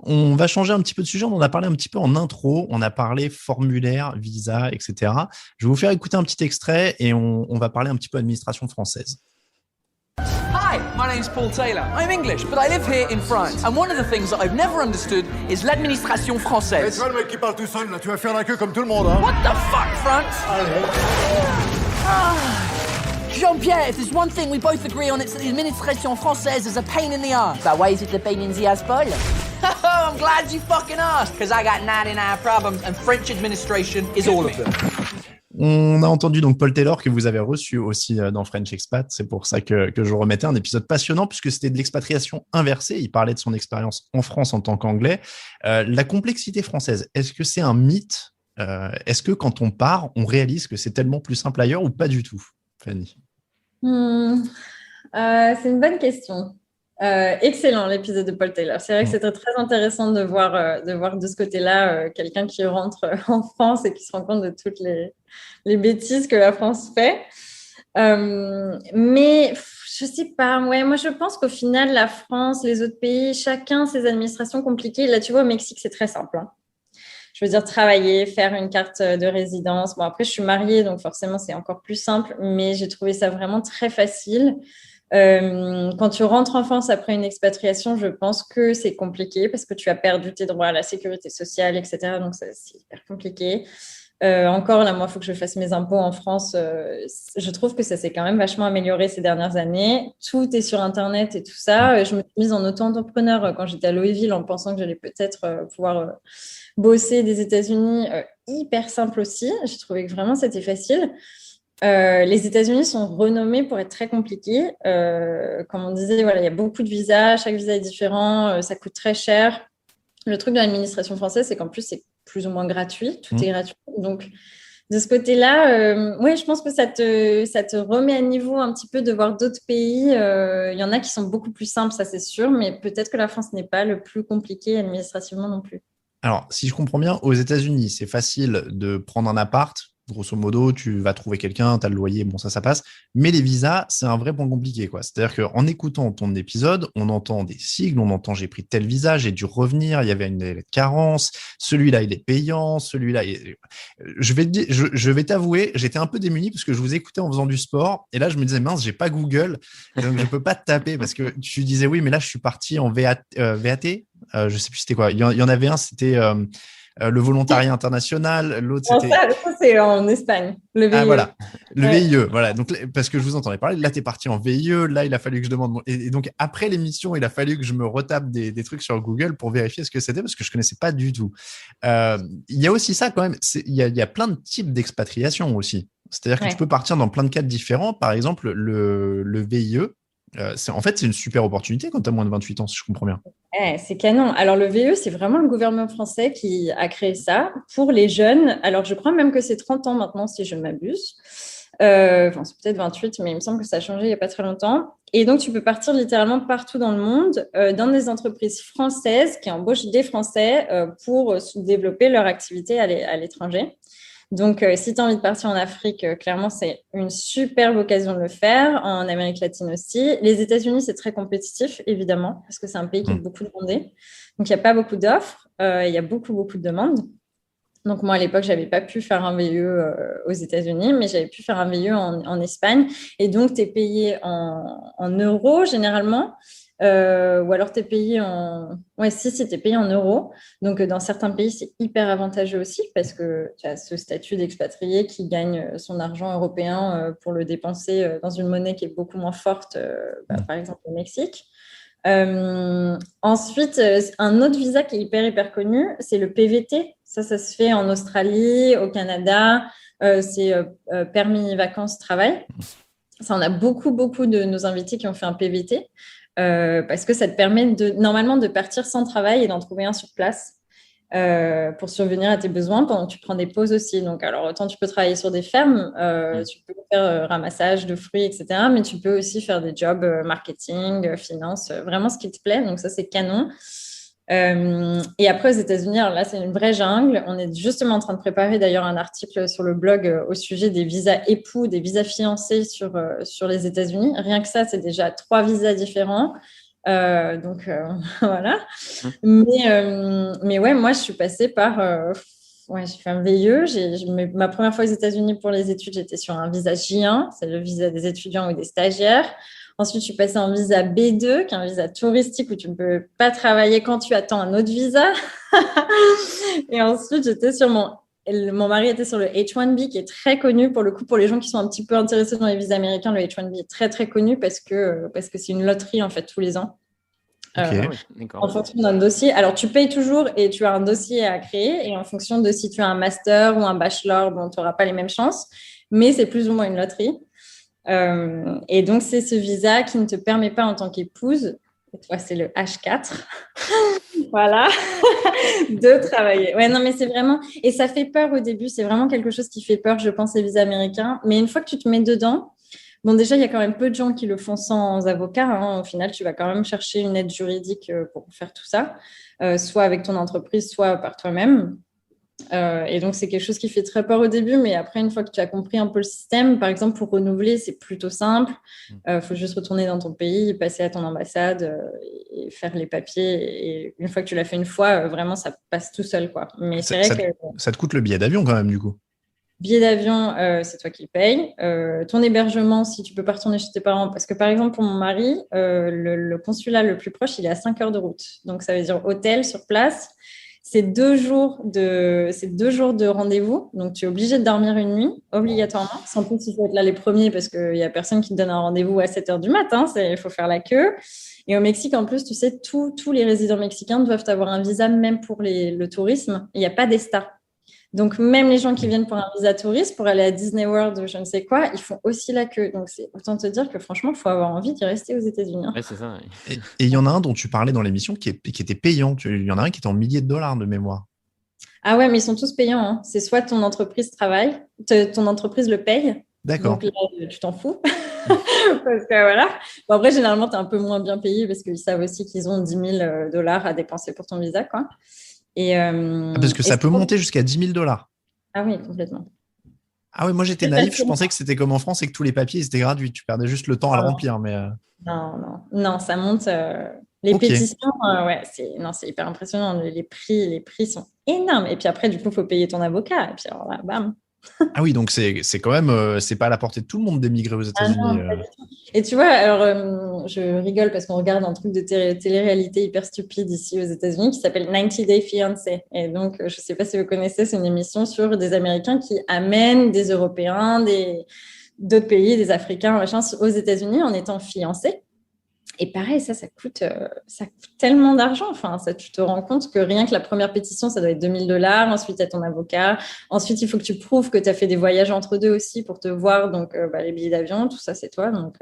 On va changer un petit peu de sujet. On en a parlé un petit peu en intro. On a parlé formulaire, visa, etc. Je vais vous faire écouter un petit extrait et on va parler un petit peu administration française. Hi, my name's Paul Taylor. I'm English, but I live here in France. And one of the things that I've never understood is l'administration française. Tu vois le mec qui parle tout seul, là, tu vas faire la queue comme tout le monde, hein. What the fuck, France? Jean-Pierre, if there's one thing we both agree on, it's that the administration française is a pain in the ass. But why is it the pain in the ass, Paul? Oh, I'm glad you fucking asked, because I got 99 problems and French administration is all of them. On a entendu donc Paul Taylor que vous avez reçu aussi dans French Expat. C'est pour ça que je remettais un épisode passionnant puisque c'était de l'expatriation inversée. Il parlait de son expérience en France en tant qu'anglais. La complexité française, est-ce que c'est un mythe? Est-ce que quand on part, on réalise que c'est tellement plus simple ailleurs ou pas du tout, Fanny? C'est une bonne question. Excellent l'épisode de Paul Taylor. C'est vrai que c'était très intéressant de voir de ce côté-là quelqu'un qui rentre en France et qui se rend compte de toutes les bêtises que la France fait. Mais je sais pas. Ouais, moi je pense qu'au final la France, les autres pays, chacun ses administrations compliquées. Là tu vois au Mexique c'est très simple. Hein. Je veux dire travailler, faire une carte de résidence. Bon après je suis mariée donc forcément c'est encore plus simple. Mais j'ai trouvé ça vraiment très facile. Quand tu rentres en France après une expatriation, je pense que c'est compliqué parce que tu as perdu tes droits à la sécurité sociale, etc. Donc, c'est hyper compliqué. Encore, là, moi, il faut que je fasse mes impôts en France. Je trouve que ça s'est quand même vachement amélioré ces dernières années. Tout est sur Internet et tout ça. Je me suis mise en auto-entrepreneur quand j'étais à Louisville en pensant que j'allais peut-être pouvoir bosser des États-Unis. Hyper simple aussi. J'ai trouvé que vraiment, c'était facile. Les États-Unis sont renommés pour être très compliqués. Comme on disait, voilà, il y a beaucoup de visas, chaque visa est différent, ça coûte très cher. Le truc de l'administration française, c'est qu'en plus, c'est plus ou moins gratuit, tout est gratuit. Donc, de ce côté-là, ouais, je pense que ça te remet à niveau un petit peu de voir d'autres pays. Il y en a qui sont beaucoup plus simples, ça c'est sûr, mais peut-être que la France n'est pas le plus compliqué administrativement non plus. Alors, si je comprends bien, aux États-Unis, c'est facile de prendre un appart. Grosso modo, tu vas trouver quelqu'un, tu as le loyer, bon, ça passe. Mais les visas, c'est un vrai point compliqué, quoi. C'est-à-dire qu'en écoutant ton épisode, on entend des sigles, on entend j'ai pris tel visa, j'ai dû revenir, il y avait une délai de carence, celui-là, il est payant, celui-là... Je vais t'avouer, j'étais un peu démuni parce que je vous écoutais en faisant du sport. Et là, je me disais, mince, j'ai pas Google, donc je peux pas te taper parce que tu disais, oui, mais là, je suis parti en VAT. Je sais plus c'était quoi. Il y en avait un, c'était... le volontariat international, l'autre Bon, c'était... ça, c'est en Espagne, le VIE. Ah voilà, le Ouais. VIE, voilà. Donc, parce que je vous entendais parler, là, tu es parti en VIE, là, il a fallu que je demande. Et donc, après l'émission, il a fallu que je me retape des trucs sur Google pour vérifier ce que c'était, parce que je connaissais pas du tout. Il y a aussi ça quand même, il y a plein de types d'expatriation aussi. C'est-à-dire que tu peux partir dans plein de cadres différents. Par exemple, le VIE, en fait, c'est une super opportunité quand tu as moins de 28 ans, si je comprends bien. C'est canon. Alors, le VE, c'est vraiment le gouvernement français qui a créé ça pour les jeunes. Alors, je crois même que c'est 30 ans maintenant, si je ne m'abuse. Enfin, c'est peut-être 28, mais il me semble que ça a changé il n'y a pas très longtemps. Et donc, tu peux partir littéralement partout dans le monde, dans des entreprises françaises qui embauchent des Français pour développer leur activité à l'étranger. Donc, si tu as envie de partir en Afrique, clairement, c'est une superbe occasion de le faire. En Amérique latine aussi. Les États-Unis, c'est très compétitif, évidemment, parce que c'est un pays qui est beaucoup demandé. Donc, il n'y a pas beaucoup d'offres. Il y a beaucoup, beaucoup de demandes. Donc, moi, à l'époque, je n'avais pas pu faire un VIE aux États-Unis, mais j'avais pu faire un VIE en Espagne. Et donc, tu es payé en euros, généralement. Ou alors, tu es payé en... Ouais, si, tu es payé en euros. Donc, dans certains pays, c'est hyper avantageux aussi parce que tu as ce statut d'expatrié qui gagne son argent européen pour le dépenser dans une monnaie qui est beaucoup moins forte, par exemple au Mexique. Ensuite, un autre visa qui est hyper connu, c'est le PVT. Ça se fait en Australie, au Canada. C'est permis vacances-travail. Ça, on a beaucoup de nos invités qui ont fait un PVT. Parce que ça te permet normalement de partir sans travail et d'en trouver un sur place pour survenir à tes besoins pendant que tu prends des pauses aussi. Donc, alors, autant tu peux travailler sur des fermes, tu peux faire ramassage de fruits, etc. Mais tu peux aussi faire des jobs marketing, finance, vraiment ce qui te plaît. Donc, ça, c'est canon. Et après, aux États-Unis, alors là, c'est une vraie jungle. On est justement en train de préparer d'ailleurs un article sur le blog au sujet des visas époux, des visas fiancés sur les États-Unis. Rien que ça, c'est déjà 3 visas différents. Donc, voilà. Mais ouais, moi, je suis passée par... j'ai fait un VIE. Ma première fois aux États-Unis pour les études, j'étais sur un visa J1. C'est le visa des étudiants ou des stagiaires. Ensuite, je suis passée en visa B2, qui est un visa touristique où tu ne peux pas travailler quand tu attends un autre visa. Et ensuite, j'étais sur mon mari était sur le H1B, qui est très connu pour le coup, pour les gens qui sont un petit peu intéressés dans les visas américains. Le H1B est très connu parce que c'est une loterie en fait tous les ans. En fonction d'un dossier. Alors, tu payes toujours et tu as un dossier à créer. Et en fonction de si tu as un master ou un bachelor, bon, tu n'auras pas les mêmes chances. Mais c'est plus ou moins une loterie. Et donc, c'est ce visa qui ne te permet pas en tant qu'épouse, et toi, c'est le H4, voilà, de travailler. Ouais, non, mais c'est vraiment... Et ça fait peur au début. C'est vraiment quelque chose qui fait peur, je pense, les visas américains. Mais une fois que tu te mets dedans... Bon, déjà, il y a quand même peu de gens qui le font sans avocat. Hein. Au final, tu vas quand même chercher une aide juridique pour faire tout ça, soit avec ton entreprise, soit par toi-même. Et donc, c'est quelque chose qui fait très peur au début, mais après, une fois que tu as compris un peu le système, par exemple, pour renouveler, c'est plutôt simple. Faut juste retourner dans ton pays, passer à ton ambassade et faire les papiers. Et une fois que tu l'as fait une fois, vraiment, ça passe tout seul, quoi. Mais c'est vrai que... Ça te coûte le billet d'avion quand même, du coup. Billet d'avion, c'est toi qui le payes. Ton hébergement, si tu peux pas retourner chez tes parents, parce que par exemple, pour mon mari, le consulat le plus proche, il est à 5 heures de route. Donc, ça veut dire hôtel sur place. C'est 2 jours de rendez-vous. Donc, tu es obligé de dormir une nuit, obligatoirement. Sans plus, il faut être là les premiers parce qu'il n'y a personne qui te donne un rendez-vous à 7 heures du matin. Il faut faire la queue. Et au Mexique, en plus, tu sais, tous les résidents mexicains doivent avoir un visa, même pour le tourisme. Il n'y a pas d'ESTA. Donc, même les gens qui viennent pour un visa touriste, pour aller à Disney World ou je ne sais quoi, ils font aussi la queue. Donc, c'est autant te dire que franchement, il faut avoir envie d'y rester aux États-Unis. Ouais, c'est ça. Et il y en a un dont tu parlais dans l'émission qui était payant. Il y en a un qui était en milliers de dollars de mémoire. Ah ouais, mais ils sont tous payants. Hein. C'est soit ton entreprise travaille, ton entreprise le paye. D'accord. Donc là, tu t'en fous. Parce que voilà. Bon, après, généralement, tu es un peu moins bien payé parce qu'ils savent aussi qu'ils ont 10 000 dollars à dépenser pour ton visa, quoi. Parce que ça peut monter jusqu'à 10 000 dollars. Ah oui, complètement. Ah oui, moi j'étais naïf, je pensais que c'était comme en France et que tous les papiers étaient gratuits. Tu perdais juste le temps à le remplir. Mais Non, ça monte. Les pétitions, c'est hyper impressionnant. Les prix sont énormes. Et puis après, du coup, il faut payer ton avocat. Et puis alors là, bam. Ah oui, donc c'est quand même, c'est pas à la portée de tout le monde d'émigrer aux Ah États-Unis. non, pas du tout. Et tu vois, alors je rigole parce qu'on regarde un truc de télé-réalité hyper stupide ici aux États-Unis qui s'appelle 90 Day Fiancé. Et donc, je sais pas si vous connaissez, c'est une émission sur des Américains qui amènent des Européens, d'autres pays, des Africains, machin, aux États-Unis en étant fiancés. Et pareil, ça coûte tellement d'argent. Enfin, ça, tu te rends compte que rien que la première pétition, ça doit être $2 000. Ensuite, tu as ton avocat. Ensuite, il faut que tu prouves que tu as fait des voyages entre deux aussi pour te voir. Donc, les billets d'avion, tout ça, c'est toi. Donc,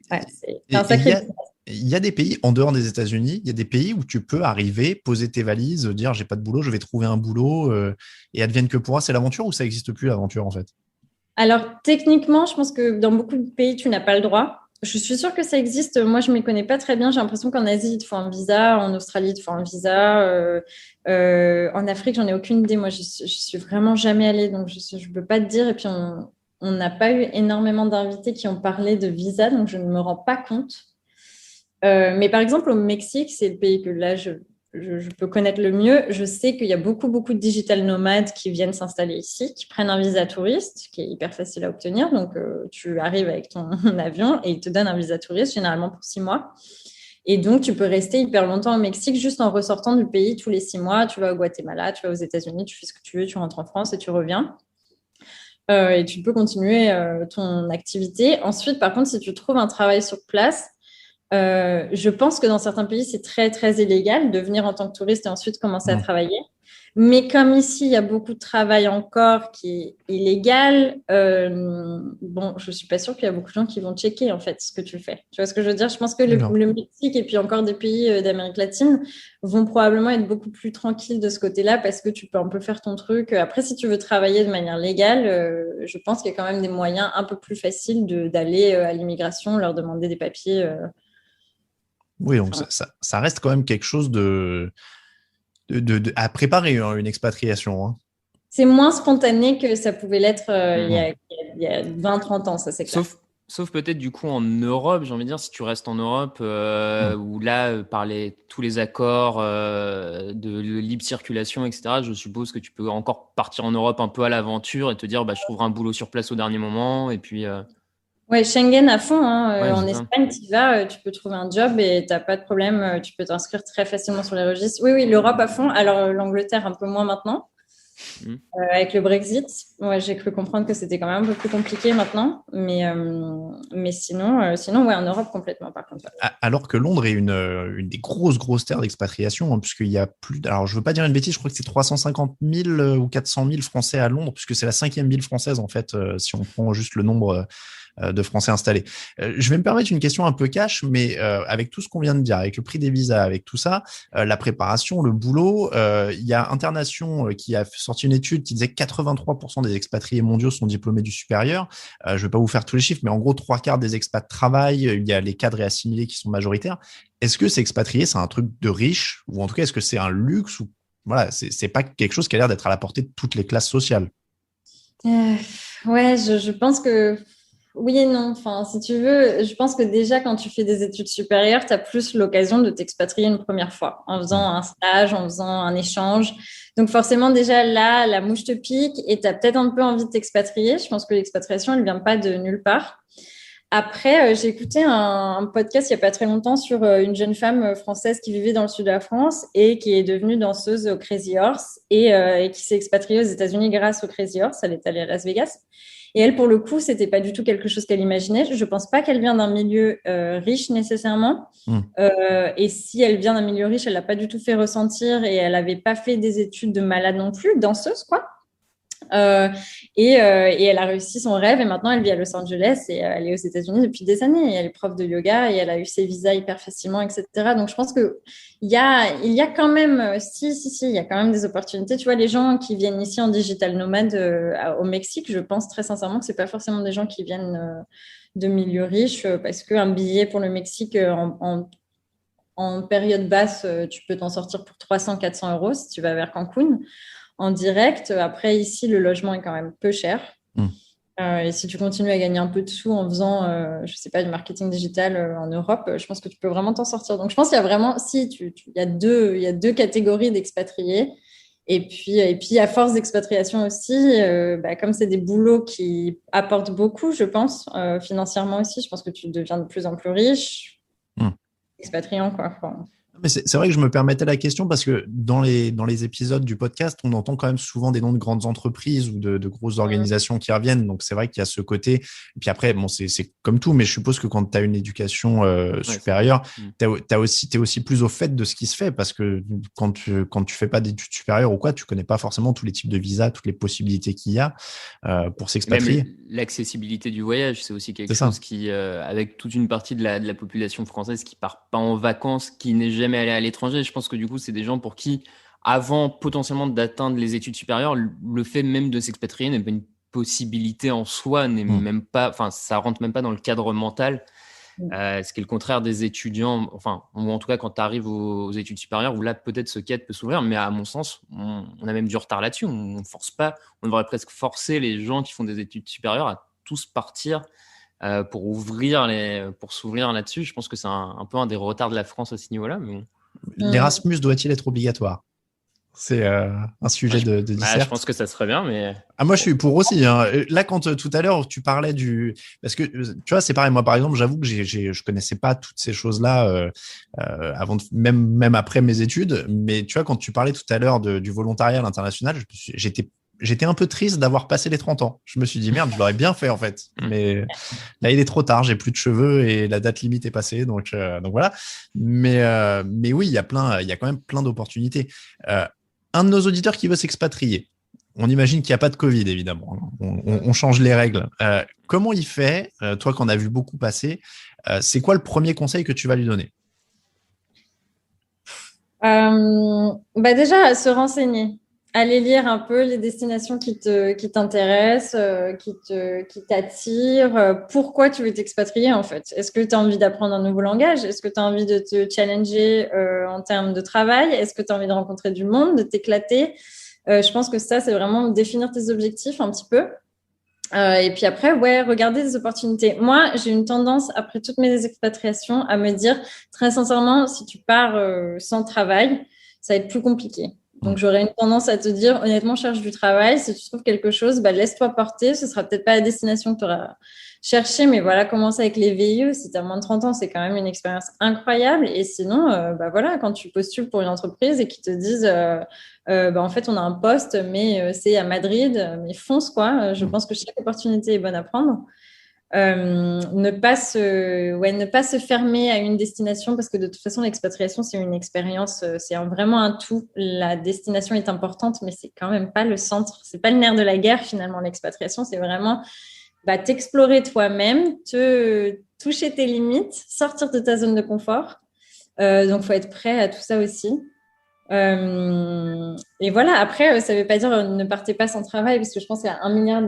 ouais, c'est un sacré. Il y a des pays en dehors des États-Unis, il y a des pays où tu peux arriver, poser tes valises, dire j'ai pas de boulot, je vais trouver un boulot et advienne que pourra, c'est l'aventure ou ça n'existe plus l'aventure en fait? Alors, techniquement, je pense que dans beaucoup de pays, tu n'as pas le droit. Je suis sûre que ça existe. Moi, je ne m'y connais pas très bien. J'ai l'impression qu'en Asie, il te faut un visa. En Australie, il te faut un visa. En Afrique, j'en ai aucune idée. Moi, je suis vraiment jamais allée, donc je ne peux pas te dire. Et puis, on n'a pas eu énormément d'invités qui ont parlé de visa, donc je ne me rends pas compte. Mais par exemple, au Mexique, c'est le pays que là, je peux connaître le mieux. Je sais qu'il y a beaucoup de digital nomades qui viennent s'installer ici, qui prennent un visa touriste, qui est hyper facile à obtenir. Donc, tu arrives avec ton avion et ils te donnent un visa touriste, généralement pour 6 mois. Et donc, tu peux rester hyper longtemps au Mexique juste en ressortant du pays tous les 6 mois. Tu vas au Guatemala, tu vas aux États-Unis, tu fais ce que tu veux, tu rentres en France et tu reviens. Et tu peux continuer ton activité. Ensuite, par contre, si tu trouves un travail sur place, je pense que dans certains pays, c'est très, très illégal de venir en tant que touriste et ensuite commencer à travailler. Mais comme ici, il y a beaucoup de travail encore qui est illégal, bon, je ne suis pas sûre qu'il y a beaucoup de gens qui vont checker en fait ce que tu fais. Tu vois ce que je veux dire? Je pense que le Mexique et puis encore des pays d'Amérique latine vont probablement être beaucoup plus tranquilles de ce côté-là parce que tu peux un peu faire ton truc. Après, si tu veux travailler de manière légale, je pense qu'il y a quand même des moyens un peu plus faciles d'aller à l'immigration, leur demander des papiers. Oui, donc ça reste quand même quelque chose à préparer, hein, une expatriation. Hein. C'est moins spontané que ça pouvait l'être il y a 20-30 ans, ça c'est clair. Sauf peut-être du coup en Europe, j'ai envie de dire, si tu restes en Europe, où là, par tous les accords de libre circulation, etc., je suppose que tu peux encore partir en Europe un peu à l'aventure et te dire, je trouverai un boulot sur place au dernier moment. Et puis, Ouais, Schengen à fond. Ouais, en Espagne, tu y vas, tu peux trouver un job et tu n'as pas de problème. Tu peux t'inscrire très facilement sur les registres. Oui, l'Europe à fond. Alors, l'Angleterre un peu moins maintenant. Avec le Brexit, j'ai cru comprendre que c'était quand même un peu plus compliqué maintenant. Mais sinon, ouais, en Europe complètement, par contre. Alors que Londres est une des grosses terres d'expatriation, hein, puisqu'il y a alors je veux pas dire une bêtise, je crois que c'est 350 000 ou 400 000 Français à Londres, puisque c'est la 5e ville française, en fait, si on prend juste le nombre de Français installés. Je vais me permettre une question un peu cash, mais avec tout ce qu'on vient de dire, avec le prix des visas, avec tout ça, la préparation, le boulot, il y a Internation qui a sorti une étude qui disait que 83% des expatriés mondiaux sont diplômés du supérieur. Je ne vais pas vous faire tous les chiffres, mais en gros, 3/4 des expats travaillent, il y a les cadres et assimilés qui sont majoritaires. Est-ce que s'expatrier, c'est un truc de riche, ou en tout cas, est-ce que c'est un luxe, ou voilà, c'est pas quelque chose qui a l'air d'être à la portée de toutes les classes sociales? Ouais, je pense que oui et non. Enfin, si tu veux, je pense que déjà, quand tu fais des études supérieures, tu as plus l'occasion de t'expatrier une première fois en faisant un stage, en faisant un échange. Donc, forcément, déjà là, la mouche te pique et tu as peut-être un peu envie de t'expatrier. Je pense que l'expatriation, elle ne vient pas de nulle part. Après, j'ai écouté un podcast il n'y a pas très longtemps sur une jeune femme française qui vivait dans le sud de la France et qui est devenue danseuse au Crazy Horse et qui s'est expatriée aux États-Unis grâce au Crazy Horse. Elle est allée à Las Vegas. Et elle, pour le coup, c'était pas du tout quelque chose qu'elle imaginait. Je pense pas qu'elle vient d'un milieu riche nécessairement. Et si elle vient d'un milieu riche, elle l'a pas du tout fait ressentir et elle avait pas fait des études de malade non plus, danseuse quoi. Et elle a réussi son rêve et maintenant elle vit à Los Angeles et elle est aux États-Unis depuis des années et elle est prof de yoga et elle a eu ses visas hyper facilement, etc. Donc je pense que il y a quand même il y a quand même des opportunités. Tu vois, les gens qui viennent ici en digital nomade au Mexique, je pense très sincèrement que c'est pas forcément des gens qui viennent de milieux riches parce qu'un billet pour le Mexique en période basse, tu peux t'en sortir pour 300-400 euros si tu vas vers Cancun en direct. Après, ici, le logement est quand même peu cher. Et si tu continues à gagner un peu de sous en faisant, je sais pas, du marketing digital en Europe, je pense que tu peux vraiment t'en sortir. Donc, je pense qu'il y a vraiment, il y a deux catégories d'expatriés. Et puis, à force d'expatriation aussi, comme c'est des boulots qui apportent beaucoup, je pense, financièrement aussi, je pense que tu deviens de plus en plus riche, expatriant, quoi. Enfin, Mais c'est vrai que je me permettais la question parce que dans les épisodes du podcast, on entend quand même souvent des noms de grandes entreprises ou de grosses organisations qui reviennent. Donc, c'est vrai qu'il y a ce côté. Et puis après, bon, c'est comme tout, mais je suppose que quand tu as une éducation supérieure, t'es aussi plus au fait de ce qui se fait parce que quand tu fais pas d'études supérieures ou quoi, tu connais pas forcément tous les types de visas, toutes les possibilités qu'il y a pour s'expatrier. Même l'accessibilité du voyage, c'est aussi quelque chose qui, avec toute une partie de la population française qui part pas en vacances, qui n'est jamais allé à l'étranger, je pense que du coup, c'est des gens pour qui, avant potentiellement d'atteindre les études supérieures, le fait même de s'expatrier n'est pas une possibilité en soi, n'est même pas, enfin, ça rentre même pas dans le cadre mental. Ce qui est le contraire des étudiants, enfin, ou en tout cas quand tu arrives aux études supérieures, où là peut-être ce cadre peut s'ouvrir, mais à mon sens, on a même du retard là-dessus. On force pas, on devrait presque forcer les gens qui font des études supérieures à tous partir pour s'ouvrir là-dessus. Je pense que c'est un peu un des retards de la France à ce niveau-là. Mais bon. L'Erasmus doit-il être obligatoire? C'est un sujet de dissert. Je pense que ça serait bien, mais... moi, je suis pour aussi. Hein. Là, quand tout à l'heure, tu parlais parce que, tu vois, c'est pareil. Moi, par exemple, j'avoue que je connaissais pas toutes ces choses-là avant même après mes études. Mais tu vois, quand tu parlais tout à l'heure du volontariat à l'international, j'étais un peu triste d'avoir passé les 30 ans. Je me suis dit, merde, je l'aurais bien fait, en fait. Mais là, il est trop tard. J'ai plus de cheveux et la date limite est passée. Donc voilà. Mais oui, il y a quand même plein d'opportunités. Un de nos auditeurs qui veut s'expatrier. On imagine qu'il n'y a pas de Covid, évidemment. On change les règles. Comment il fait, toi qu'on a vu beaucoup passer, c'est quoi le premier conseil que tu vas lui donner? Déjà, se renseigner. Aller lire un peu les destinations qui t'intéressent, qui t'attirent. Pourquoi tu veux t'expatrier, en fait? Est-ce que tu as envie d'apprendre un nouveau langage? Est-ce que tu as envie de te challenger en termes de travail? Est-ce que tu as envie de rencontrer du monde, de t'éclater? Je pense que ça, c'est vraiment définir tes objectifs un petit peu. Et puis après, regarder des opportunités. Moi, j'ai une tendance, après toutes mes expatriations, à me dire, très sincèrement, si tu pars sans travail, ça va être plus compliqué. Donc, j'aurais une tendance à te dire, honnêtement, cherche du travail. Si tu trouves quelque chose, laisse-toi porter. Ce sera peut-être pas la destination que tu auras cherché, mais voilà, commence avec les VIE. Si tu as moins de 30 ans, c'est quand même une expérience incroyable. Et sinon, quand tu postules pour une entreprise et qu'ils te disent, en fait, on a un poste, mais c'est à Madrid, mais fonce, quoi. Je pense que chaque opportunité est bonne à prendre. Ne pas se fermer à une destination parce que de toute façon l'expatriation c'est une expérience, c'est vraiment un tout. La destination est importante mais c'est quand même pas le centre, c'est pas le nerf de la guerre finalement. L'expatriation c'est vraiment t'explorer toi-même, te toucher tes limites, sortir de ta zone de confort. Donc faut être prêt à tout ça aussi. Et voilà, après ça veut pas dire ne partez pas sans travail parce que je pense qu'il y a 1 milliard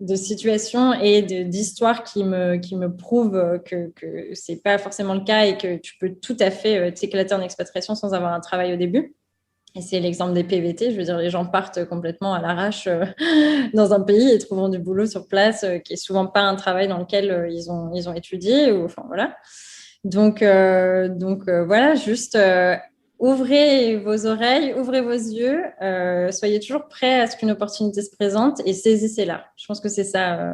de situations et d'histoires qui me prouvent que c'est pas forcément le cas et que tu peux tout à fait t'éclater en expatriation sans avoir un travail au début. Et c'est l'exemple des PVT. Je veux dire, les gens partent complètement à l'arrache dans un pays et trouveront du boulot sur place qui est souvent pas un travail dans lequel ils ont étudié. Voilà. Donc voilà, juste... ouvrez vos oreilles, ouvrez vos yeux, soyez toujours prêts à ce qu'une opportunité se présente et saisissez-la. Je pense que c'est ça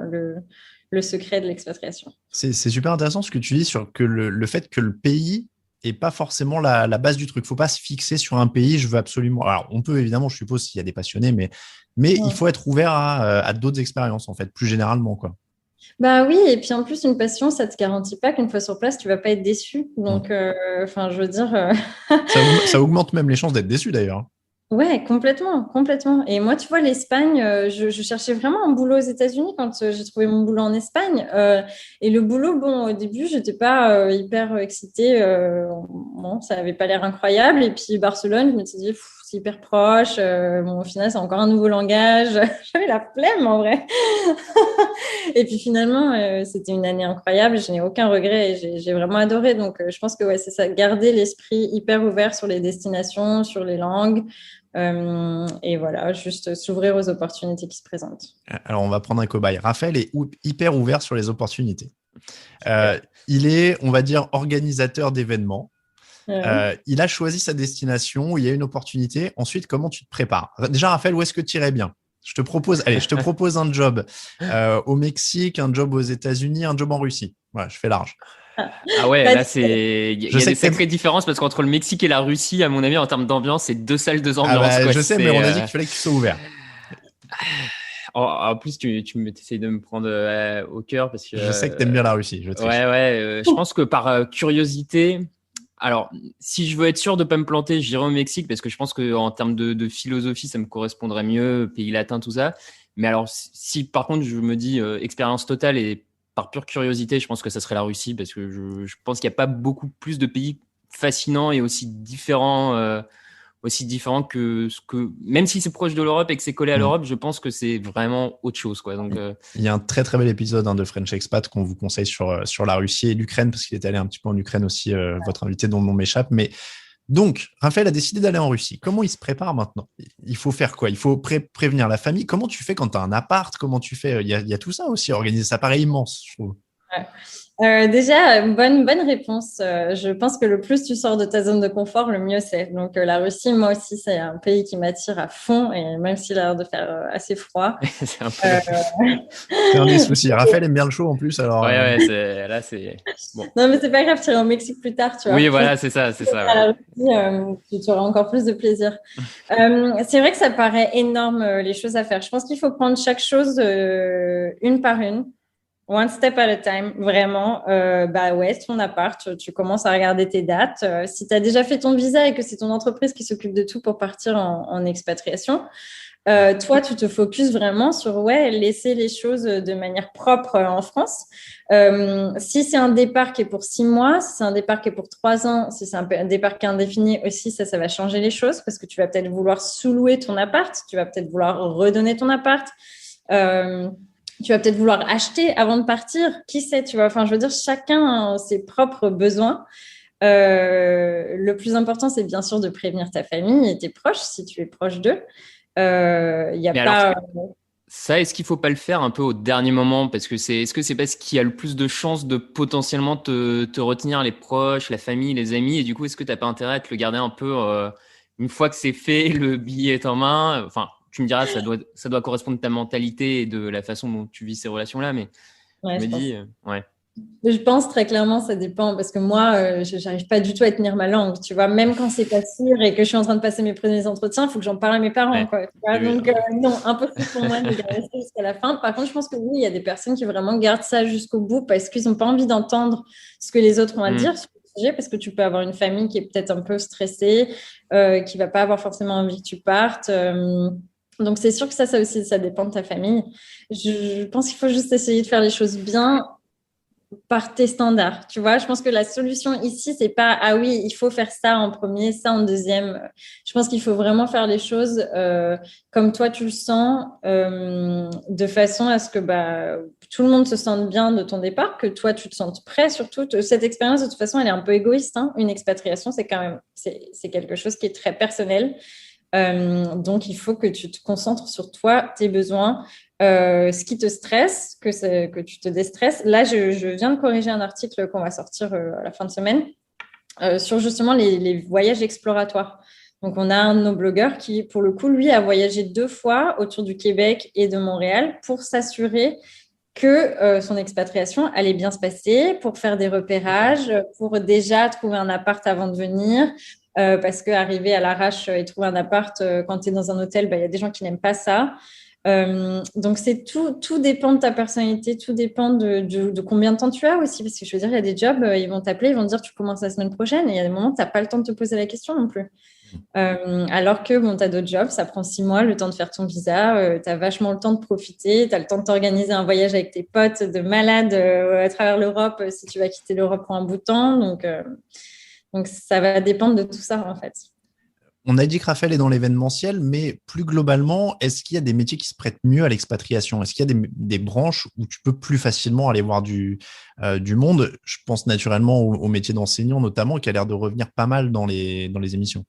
le secret de l'expatriation. C'est super intéressant ce que tu dis sur que le fait que le pays n'est pas forcément la base du truc. Il ne faut pas se fixer sur un pays, je veux absolument... Alors, on peut évidemment, je suppose, s'il y a des passionnés, mais il faut être ouvert à d'autres expériences, en fait, plus généralement, quoi. Oui, et puis en plus, une passion, ça ne te garantit pas qu'une fois sur place, tu ne vas pas être déçu. Donc, je veux dire... ça augmente même les chances d'être déçu, d'ailleurs. Ouais, complètement, complètement. Et moi, tu vois, l'Espagne, je cherchais vraiment un boulot aux États-Unis quand j'ai trouvé mon boulot en Espagne. Et le boulot, au début, j'étais pas hyper excitée. Ça avait pas l'air incroyable. Et puis Barcelone, je me suis dit, c'est hyper proche. Au final, c'est encore un nouveau langage. J'avais la flemme, en vrai. Et puis finalement, c'était une année incroyable. Je n'ai aucun regret et j'ai vraiment adoré. Donc, je pense que c'est ça, garder l'esprit hyper ouvert sur les destinations, sur les langues. Et voilà, juste s'ouvrir aux opportunités qui se présentent. Alors, on va prendre un cobaye. Raphaël est hyper ouvert sur les opportunités. Il est, on va dire, organisateur d'événements. Il a choisi sa destination, il y a une opportunité. Ensuite, comment tu te prépares? Déjà, Raphaël, où est-ce que tu irais bien? Je te propose un job au Mexique, un job aux États-Unis, un job en Russie. Voilà, je fais large. Ah ouais, là, il y a des sacrées différences parce qu'entre le Mexique et la Russie, à mon avis, en termes d'ambiance, c'est deux salles, deux ambiances. Quoi. Je sais, mais on a dit qu'il fallait que tu sois ouvert. En plus, tu essayes de me prendre au cœur parce que. Je sais que tu aimes bien la Russie. Je pense que par curiosité. Alors, si je veux être sûr de pas me planter, j'irai au Mexique parce que je pense que en termes de philosophie, ça me correspondrait mieux, pays latin, tout ça. Mais alors, si par contre je me dis expérience totale et par pure curiosité, je pense que ça serait la Russie parce que je pense qu'il n'y a pas beaucoup plus de pays fascinants et aussi différents que ce que, même si c'est proche de l'Europe et que c'est collé à l'Europe, je pense que c'est vraiment autre chose, quoi. Donc, il y a un très très bel épisode de French Expat qu'on vous conseille sur la Russie et l'Ukraine parce qu'il est allé un petit peu en Ukraine aussi, votre invité dont le nom m'échappe. Mais donc, Raphaël a décidé d'aller en Russie. Comment il se prépare maintenant? Il faut faire quoi? Il faut prévenir la famille. Comment tu fais quand tu as un appart? Comment tu fais? Il y a tout ça aussi. Organiser ça paraît immense, je trouve. Déjà, bonne réponse. Je pense que le plus tu sors de ta zone de confort, le mieux c'est. Donc, la Russie, moi aussi, c'est un pays qui m'attire à fond, et même s'il a l'air de faire assez froid. C'est un peu c'est un des soucis. Raphaël aime bien le chaud en plus. Alors, là, c'est bon. Non, mais c'est pas grave, tu iras au Mexique plus tard, tu vois. Oui, voilà, c'est ça. À la Russie, tu auras encore plus de plaisir. C'est vrai que ça paraît énorme, les choses à faire. Je pense qu'il faut prendre chaque chose une par une. One step at a time, vraiment. Ton appart, tu commences à regarder tes dates. Si tu as déjà fait ton visa et que c'est ton entreprise qui s'occupe de tout pour partir en expatriation, toi, tu te focuses vraiment sur laisser les choses de manière propre en France. Si c'est un départ qui est pour 6 mois, si c'est un départ qui est pour 3 ans, si c'est un départ qui est indéfini aussi, ça va changer les choses parce que tu vas peut-être vouloir sous-louer ton appart, tu vas peut-être vouloir redonner ton appart. Tu vas peut-être vouloir acheter avant de partir. Qui sait, tu vois? Enfin, je veux dire, chacun a ses propres besoins. Le plus important, c'est bien sûr de prévenir ta famille et tes proches, si tu es proche d'eux. Ça, est-ce qu'il ne faut pas le faire un peu au dernier moment? Parce que est-ce que c'est parce qu'il y a le plus de chances de potentiellement te retenir les proches, la famille, les amis? Et du coup, est-ce que tu n'as pas intérêt à te le garder un peu une fois que c'est fait, le billet est en main? Enfin, tu me diras, ça doit correspondre à ta mentalité et de la façon dont tu vis ces relations-là, mais Je pense très clairement, ça dépend parce que moi, je n'arrive pas du tout à tenir ma langue, tu vois. Même quand c'est pas sûr et que je suis en train de passer mes premiers entretiens, il faut que j'en parle à mes parents, quoi. Donc, non, impossible pour moi de rester jusqu'à la fin. Par contre, je pense que oui, il y a des personnes qui vraiment gardent ça jusqu'au bout parce qu'ils n'ont pas envie d'entendre ce que les autres ont à dire sur le sujet, parce que tu peux avoir une famille qui est peut-être un peu stressée, qui va pas avoir forcément envie que tu partes. Donc, c'est sûr que ça aussi, ça dépend de ta famille. Je pense qu'il faut juste essayer de faire les choses bien par tes standards, tu vois. Je pense que la solution ici, c'est pas « Ah oui, il faut faire ça en premier, ça en deuxième ». Je pense qu'il faut vraiment faire les choses comme toi, tu le sens, de façon à ce que tout le monde se sente bien de ton départ, que toi, tu te sentes prêt surtout. Cette expérience, de toute façon, elle est un peu égoïste. Une expatriation, c'est quand même c'est quelque chose qui est très personnel. Donc, il faut que tu te concentres sur toi, tes besoins, ce qui te stresse, que tu te déstresses. Là, je viens de corriger un article qu'on va sortir à la fin de semaine sur justement les voyages exploratoires. Donc, on a un de nos blogueurs qui, pour le coup, lui, a voyagé 2 fois autour du Québec et de Montréal pour s'assurer que son expatriation allait bien se passer, pour faire des repérages, pour déjà trouver un appart avant de venir. Parce qu'arriver à l'arrache et trouver un appart quand tu es dans un hôtel, il y a des gens qui n'aiment pas ça. Donc, c'est tout dépend de ta personnalité, tout dépend de combien de temps tu as aussi. Parce que je veux dire, il y a des jobs, ils vont t'appeler, ils vont te dire tu commences la semaine prochaine. Et il y a des moments, tu n'as pas le temps de te poser la question non plus. Alors que tu as d'autres jobs, ça prend 6 mois, le temps de faire ton visa, tu as vachement le temps de profiter, tu as le temps de t'organiser un voyage avec tes potes de malade à travers l'Europe si tu vas quitter l'Europe pour un bout de temps. Donc, ça va dépendre de tout ça, en fait. On a dit que Raphaël est dans l'événementiel, mais plus globalement, est-ce qu'il y a des métiers qui se prêtent mieux à l'expatriation? Est-ce qu'il y a des branches où tu peux plus facilement aller voir du monde? Je pense naturellement au métier d'enseignant, notamment, qui a l'air de revenir pas mal dans les émissions.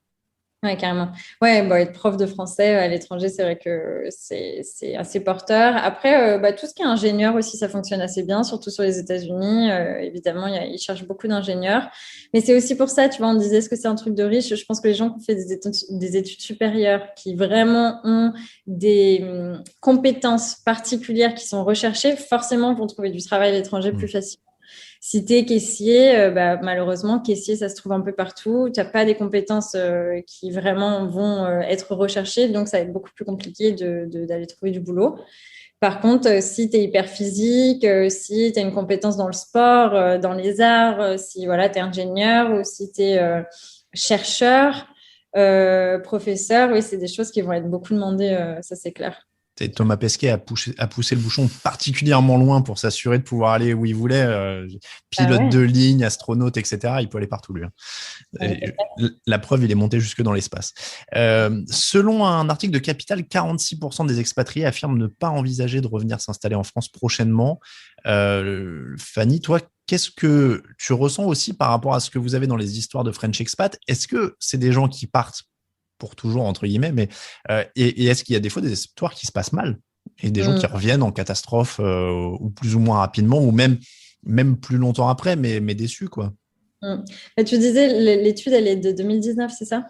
Ouais, carrément. Ouais, bon, être prof de français à l'étranger, c'est vrai que c'est assez porteur. Après, tout ce qui est ingénieur aussi, ça fonctionne assez bien, surtout sur les États-Unis. Évidemment, ils cherchent beaucoup d'ingénieurs. Mais c'est aussi pour ça, tu vois, on disait, est-ce que c'est un truc de riche? Je pense que les gens qui ont fait des études supérieures, qui vraiment ont des compétences particulières qui sont recherchées, forcément vont trouver du travail à l'étranger plus facilement. Si tu es caissier, malheureusement, caissier, ça se trouve un peu partout. Tu n'as pas des compétences qui vraiment vont être recherchées, donc ça va être beaucoup plus compliqué d'aller trouver du boulot. Par contre, si tu es hyper physique, si tu as une compétence dans le sport, dans les arts, si voilà, tu es ingénieur ou si tu es chercheur, professeur, oui, c'est des choses qui vont être beaucoup demandées, ça c'est clair. Thomas Pesquet a poussé le bouchon particulièrement loin pour s'assurer de pouvoir aller où il voulait. Pilote de ligne, astronaute, etc. Il peut aller partout, lui. La preuve, il est monté jusque dans l'espace. Selon un article de Capital, 46% des expatriés affirment ne pas envisager de revenir s'installer en France prochainement. Fanny, toi, qu'est-ce que tu ressens aussi par rapport à ce que vous avez dans les histoires de French Expat? Est-ce que c'est des gens qui partent pour toujours, entre guillemets, mais et est-ce qu'il y a des fois des histoires qui se passent mal et des gens qui reviennent en catastrophe ou plus ou moins rapidement ou même plus longtemps après, mais déçus, quoi. Tu disais, l'étude, elle est de 2019, c'est ça?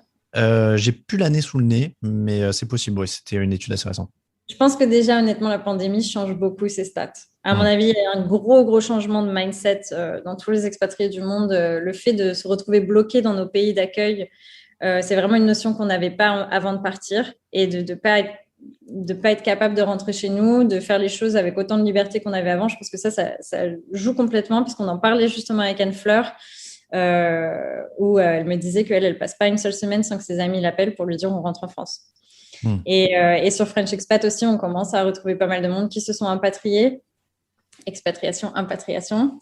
J'ai plus l'année sous le nez, mais c'est possible. Ouais, c'était une étude assez récente. Je pense que déjà, honnêtement, la pandémie change beaucoup ces stats. À mon avis, il y a un gros changement de mindset dans tous les expatriés du monde. Le fait de se retrouver bloqué dans nos pays d'accueil, c'est vraiment une notion qu'on n'avait pas avant de partir et de pas être capable de rentrer chez nous, de faire les choses avec autant de liberté qu'on avait avant. Je pense que ça joue complètement, puisqu'on en parlait justement avec Anne Fleur, où elle me disait qu'elle passe pas une seule semaine sans que ses amis l'appellent pour lui dire on rentre en France. Et sur French Expat aussi, on commence à retrouver pas mal de monde qui se sont impatriés. Expatriation, impatriation.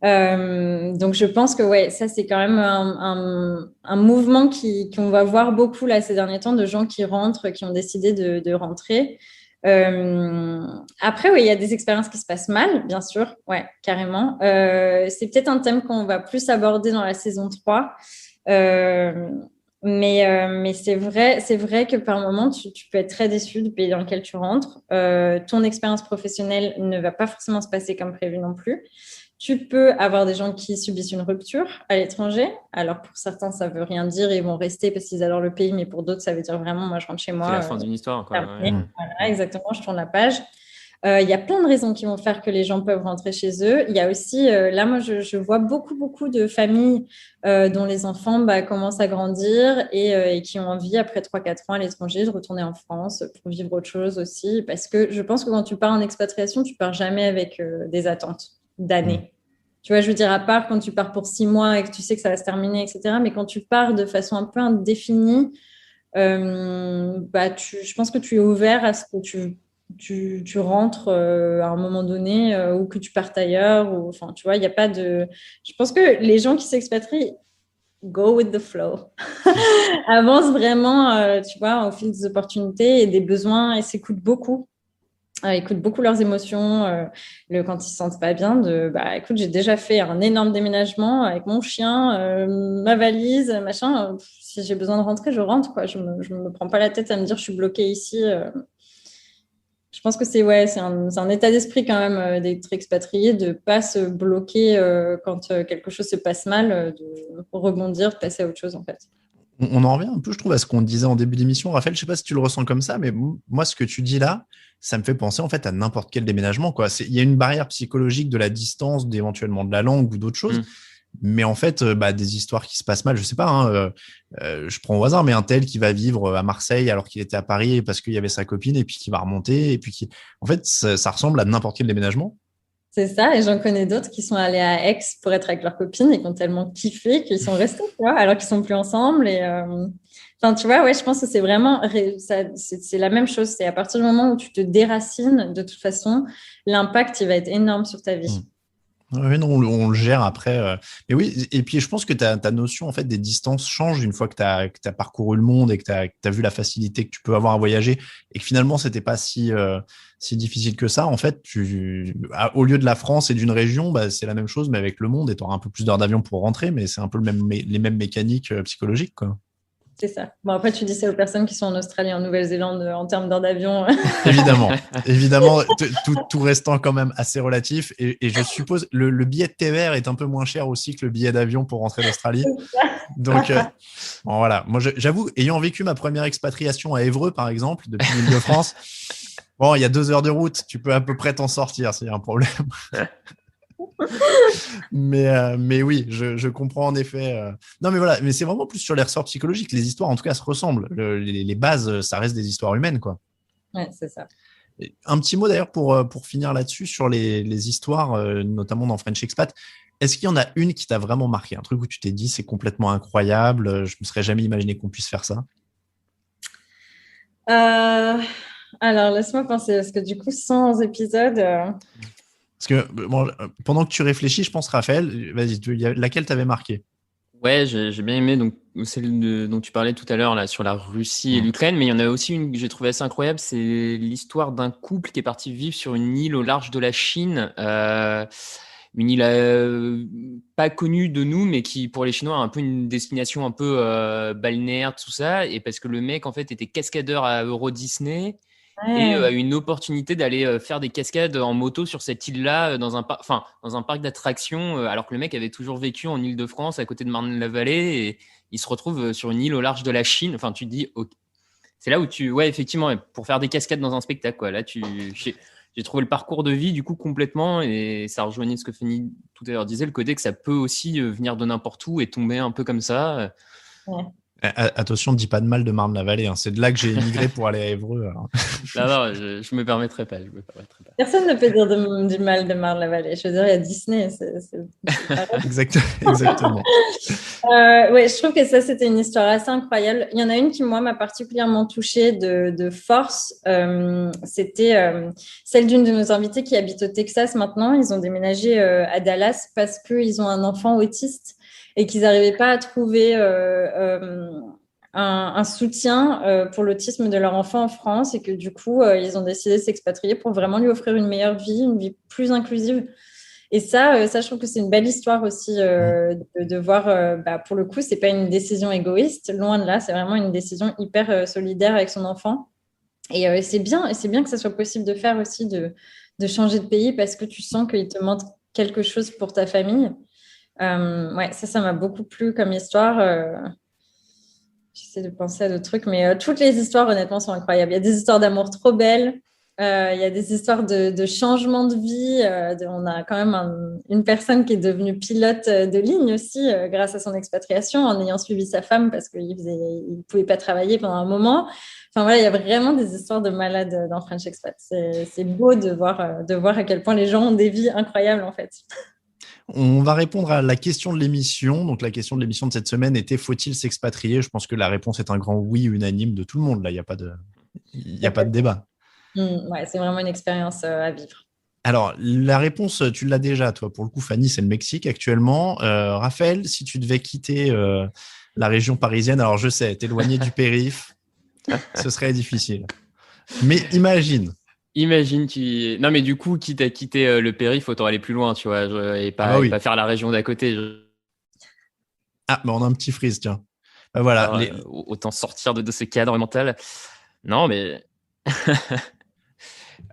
Donc je pense que ça c'est quand même un mouvement qu'on va voir beaucoup là ces derniers temps de gens qui rentrent, qui ont décidé de rentrer. Après il y a des expériences qui se passent mal, bien sûr, carrément. C'est peut-être un thème qu'on va plus aborder dans la saison 3. Mais c'est vrai que par moment tu peux être très déçu du pays dans lequel tu rentres. Ton expérience professionnelle ne va pas forcément se passer comme prévu non plus. Tu peux avoir des gens qui subissent une rupture à l'étranger. Alors, pour certains, ça ne veut rien dire. Ils vont rester parce qu'ils adorent le pays. Mais pour d'autres, ça veut dire vraiment, moi, je rentre chez moi. C'est la fin d'une histoire, quoi. Voilà, exactement. Je tourne la page. Il y a plein de raisons qui vont faire que les gens peuvent rentrer chez eux. Il y a aussi, là, moi, je vois beaucoup de familles dont les enfants commencent à grandir et qui ont envie, après 3-4 ans à l'étranger, de retourner en France pour vivre autre chose aussi. Parce que je pense que quand tu pars en expatriation, tu pars jamais avec des attentes d'années. Tu vois, je veux dire, à part quand tu pars pour 6 mois et que tu sais que ça va se terminer, etc. Mais quand tu pars de façon un peu indéfinie, je pense que tu es ouvert à ce que tu rentres à un moment donné ou que tu partes ailleurs. Enfin, tu vois, il n'y a pas de... Je pense que les gens qui s'expatrient, go with the flow. Avancent vraiment, tu vois, au fil des opportunités et des besoins et s'écoutent beaucoup. Écoutent beaucoup leurs émotions quand ils se sentent pas bien écoute, j'ai déjà fait un énorme déménagement avec mon chien, ma valise, machin, si j'ai besoin de rentrer, je rentre, quoi. Je me prends pas la tête à me dire je suis bloquée ici. Je pense que c'est un état d'esprit quand même d'être expatrié, de pas se bloquer quand quelque chose se passe mal, de rebondir, de passer à autre chose en fait. On en revient un peu, je trouve, à ce qu'on disait en début d'émission. Raphaël, je sais pas si tu le ressens comme ça, mais moi, ce que tu dis là, ça me fait penser en fait à n'importe quel déménagement, quoi. Il y a une barrière psychologique de la distance, éventuellement de la langue ou d'autres choses. Mais en fait, des histoires qui se passent mal, je sais pas, je prends au hasard, mais un tel qui va vivre à Marseille alors qu'il était à Paris parce qu'il y avait sa copine et puis qui va remonter et puis en fait, ça ressemble à n'importe quel déménagement. C'est ça, et j'en connais d'autres qui sont allés à Aix pour être avec leur copine et qui ont tellement kiffé qu'ils sont restés, tu vois, alors qu'ils sont plus ensemble. Et enfin, tu vois, je pense que c'est vraiment, c'est la même chose. C'est à partir du moment où tu te déracines, de toute façon, l'impact il va être énorme sur ta vie. Oui, non, on le gère après. Mais oui, et puis je pense que ta notion en fait des distances change une fois que tu as parcouru le monde et que tu as vu la facilité que tu peux avoir à voyager et que finalement c'était pas si difficile que ça. En fait, au lieu de la France et d'une région, c'est la même chose mais avec le monde et tu auras un peu plus d'heures d'avion pour rentrer, mais c'est un peu les mêmes mécaniques psychologiques, quoi. C'est ça. Bon, après, tu dis ça aux personnes qui sont en Australie, en Nouvelle-Zélande, en termes d'heures d'avion. Évidemment, tout restant quand même assez relatif. Et je suppose le billet de TER est un peu moins cher aussi que le billet d'avion pour rentrer d'Australie. Donc, bon, voilà. Moi, j'avoue, ayant vécu ma première expatriation à Évreux, par exemple, depuis l'Île-de-France, bon, il y a 2 heures de route, tu peux à peu près t'en sortir s'il y a un problème. Mais oui, je comprends en effet. Non, mais voilà, mais c'est vraiment plus sur les ressorts psychologiques. Les histoires, en tout cas, se ressemblent. Les bases, ça reste des histoires humaines, quoi. Ouais, c'est ça. Un petit mot d'ailleurs pour finir là-dessus sur les histoires, notamment dans French Expat. Est-ce qu'il y en a une qui t'a vraiment marqué? Un truc où tu t'es dit, c'est complètement incroyable, je me serais jamais imaginé qu'on puisse faire ça? Alors, laisse-moi penser, parce que du coup, 100 épisodes. Parce que bon, pendant que tu réfléchis, je pense, Raphaël, vas-y, laquelle t'avait marqué? Ouais, j'ai bien aimé donc celle dont tu parlais tout à l'heure là sur la Russie et l'Ukraine, mais il y en a aussi une que j'ai trouvée assez incroyable, c'est l'histoire d'un couple qui est parti vivre sur une île au large de la Chine, une île pas connue de nous, mais qui pour les Chinois a un peu une destination un peu balnéaire, tout ça, et parce que le mec en fait était cascadeur à Euro Disney. Et a eu une opportunité d'aller faire des cascades en moto sur cette île-là, dans un parc d'attractions, alors que le mec avait toujours vécu en Île-de-France, à côté de Marne-la-Vallée, et il se retrouve sur une île au large de la Chine. Enfin, tu te dis, okay. C'est là où ouais, effectivement, pour faire des cascades dans un spectacle, quoi. Là, j'ai trouvé le parcours de vie, du coup, complètement, et ça rejoignait ce que Fanny tout à l'heure disait, le côté que ça peut aussi venir de n'importe où et tomber un peu comme ça. Ouais. Attention, ne dis pas de mal de Marne-la-Vallée. Hein. C'est de là que j'ai émigré pour aller à Évreux. Alors. Non, je me permettrai pas. Personne ne peut dire du mal de Marne-la-Vallée. Je veux dire, il y a Disney. Exactement. Ouais, je trouve que ça, c'était une histoire assez incroyable. Il y en a une qui, moi, m'a particulièrement touchée de force. C'était celle d'une de nos invitées qui habite au Texas maintenant. Ils ont déménagé à Dallas parce qu'ils ont un enfant autiste et qu'ils n'arrivaient pas à trouver un soutien pour l'autisme de leur enfant en France, et que du coup, ils ont décidé de s'expatrier pour vraiment lui offrir une meilleure vie, une vie plus inclusive. Et ça, je trouve que c'est une belle histoire aussi de voir, pour le coup, c'est pas une décision égoïste, loin de là, c'est vraiment une décision hyper solidaire avec son enfant. Et c'est bien que ça soit possible de faire aussi, de changer de pays parce que tu sens qu'il te manque quelque chose pour ta famille. Ouais, ça m'a beaucoup plu comme histoire. J'essaie de penser à d'autres trucs, mais toutes les histoires, honnêtement, sont incroyables. Il y a des histoires d'amour trop belles. Il y a des histoires de changement de vie. On a quand même une personne qui est devenue pilote de ligne aussi grâce à son expatriation, en ayant suivi sa femme parce qu'il ne pouvait pas travailler pendant un moment. Enfin voilà, il y a vraiment des histoires de malades dans French Expat. C'est beau de voir à quel point les gens ont des vies incroyables en fait. On va répondre à la question de l'émission. Donc, la question de l'émission de cette semaine était: faut-il s'expatrier? Je pense que la réponse est un grand oui unanime de tout le monde. Là, il n'y a pas de débat. Ouais, c'est vraiment une expérience à vivre. Alors, la réponse, tu l'as déjà, toi. Pour le coup, Fanny, c'est le Mexique actuellement. Raphaël, si tu devais quitter la région parisienne, alors je sais, t'éloigner du périph', ce serait difficile. Mais imagine. Non, mais du coup, quitte à quitter le périph', autant aller plus loin, tu vois, et pas faire la région d'à côté. Ah, mais on a un petit freeze, tiens. Voilà. Alors, autant sortir de ce cadre mental. Non, mais...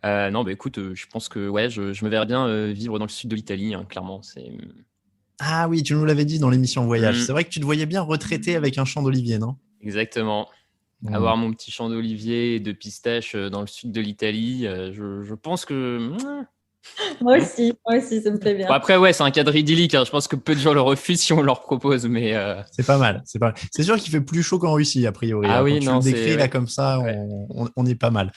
non, bah écoute, je pense que ouais, je me verrais bien vivre dans le sud de l'Italie, hein, clairement. Ah oui, tu nous l'avais dit dans l'émission Voyage. C'est vrai que tu te voyais bien retraité avec un champ d'olivier, non? Exactement. Avoir mon petit champ d'olivier et de pistaches dans le sud de l'Italie, je pense que... Moi aussi, ça me plaît bien. Bon, après, ouais, c'est un cadre idyllique. Hein. Je pense que peu de gens le refusent si on leur propose, mais... C'est pas mal. C'est sûr qu'il fait plus chaud qu'en Russie, a priori. Ah oui, quand non, tu le décris là comme ça, ouais. on est pas mal.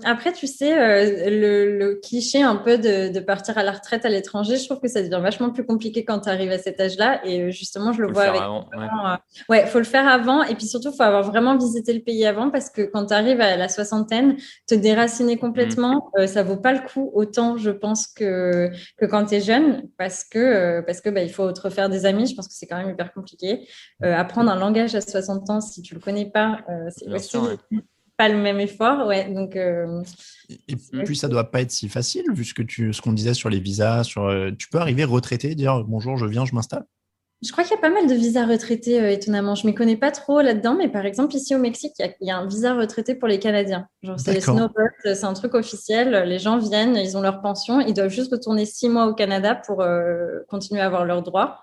Après, tu sais, le cliché un peu de partir à la retraite à l'étranger, je trouve que ça devient vachement plus compliqué quand tu arrives à cet âge-là. Et justement, je le vois avec... Ouais, faut le faire avant. Et puis surtout, faut avoir vraiment visité le pays avant, parce que quand tu arrives à la soixantaine, te déraciner complètement, ça vaut pas le coup autant, je pense, que quand tu es jeune, parce que il faut te refaire des amis. Je pense que c'est quand même hyper compliqué. Apprendre un langage à 60 ans, si tu le connais pas, c'est aussi... pas le même effort, ouais. Donc, et puis ça doit pas être si facile, vu ce qu'on disait sur les visas. Tu peux arriver retraité, dire bonjour, je viens, je m'installe. Je crois qu'il y a pas mal de visas retraités, étonnamment. Je ne m'y connais pas trop là-dedans, mais par exemple, ici au Mexique, il y a un visa retraité pour les Canadiens. Genre, c'est les D'accord. snowbirds, c'est un truc officiel. Les gens viennent, ils ont leur pension, ils doivent juste retourner 6 mois au Canada pour continuer à avoir leurs droits.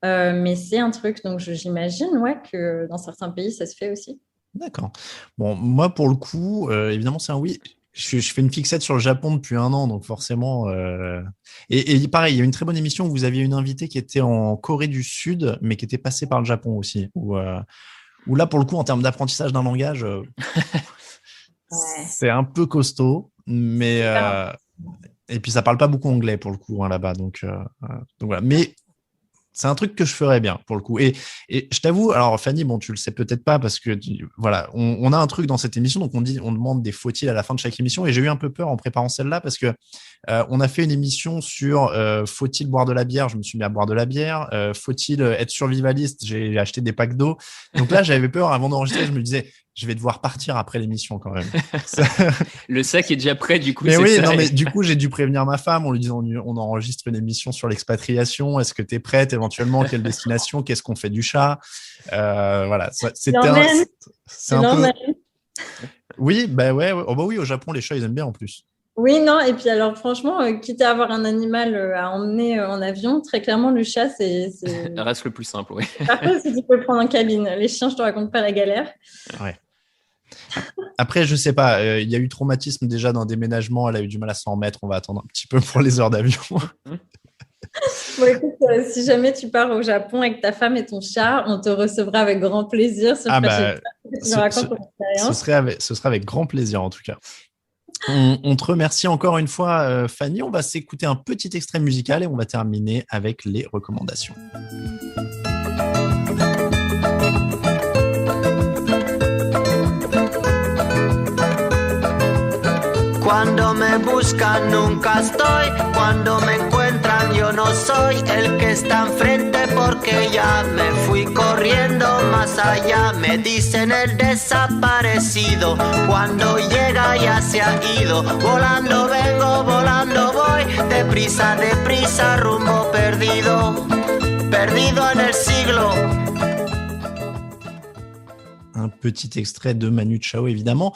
Mais c'est un truc, donc j'imagine ouais, que dans certains pays, ça se fait aussi. D'accord. Bon, moi, pour le coup, évidemment, c'est un oui. Je fais une fixette sur le Japon depuis 1 an, donc forcément. Et pareil, il y a une très bonne émission où vous aviez une invitée qui était en Corée du Sud, mais qui était passée par le Japon aussi. Où là, pour le coup, en termes d'apprentissage d'un langage, Ouais. c'est un peu costaud, mais et puis ça parle pas beaucoup anglais pour le coup hein, là-bas, donc voilà. Mais c'est un truc que je ferais bien pour le coup. Et je t'avoue, alors Fanny, bon, tu le sais peut-être pas parce que voilà, on a un truc dans cette émission, donc on demande des faut-il à la fin de chaque émission. Et j'ai eu un peu peur en préparant celle-là parce que on a fait une émission sur faut-il boire de la bière. Je me suis mis à boire de la bière. Faut-il être survivaliste. J'ai acheté des packs d'eau. Donc là, j'avais peur avant d'enregistrer. Je me disais, je vais devoir partir après l'émission quand même. Le sac est déjà prêt, du coup. Mais c'est oui, ça. non, mais du coup, j'ai dû prévenir ma femme en lui disant on enregistre une émission sur l'expatriation. Est-ce que tu es prête éventuellement? Quelle destination? Qu'est-ce qu'on fait du chat? Voilà, c'était c'est un peu. Oui, bah ouais, ouais. Oh bah oui, au Japon, les chats, ils aiment bien en plus. Oui, non, et puis alors franchement, quitte à avoir un animal à emmener en avion, très clairement, le chat, c'est Reste le plus simple, oui. parfait si tu peux le prendre en cabine. Les chiens, je te raconte pas la galère. Ouais. Après, je sais pas, il y a eu traumatisme déjà d'un déménagement, elle a eu du mal à s'en remettre. On va attendre un petit peu pour les heures d'avion. Bon, écoute, si jamais tu pars au Japon avec ta femme et ton chat, on te recevra avec grand plaisir sur Ah Fresh bah, Express, que tu nous racontes ton expérience. ce serait avec grand plaisir en tout cas. On te remercie encore une fois, Fanny. On va s'écouter un petit extrait musical et on va terminer avec les recommandations. Cuando me buscan nunca estoy, cuando me encuentran yo no soy el que está enfrente porque ya me fui corriendo más allá. Me dicen el desaparecido, cuando llega ya se ha ido. Volando vengo, volando voy, deprisa, deprisa, rumbo perdido, perdido en el siglo. Un petit extrait de Manu Chao, évidemment.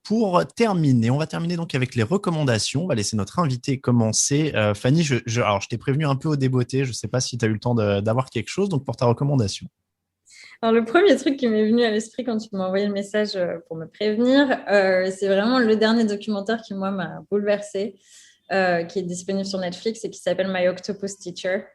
Pour terminer, on va terminer donc avec les recommandations. On va laisser notre invité commencer. Fanny, alors, je t'ai prévenu un peu au débeauté. Je ne sais pas si tu as eu le temps d'avoir quelque chose. Donc, pour ta recommandation. Alors, le premier truc qui m'est venu à l'esprit quand tu m'as envoyé le message pour me prévenir, c'est vraiment le dernier documentaire qui, moi, m'a bouleversée, qui est disponible sur Netflix et qui s'appelle My Octopus Teacher.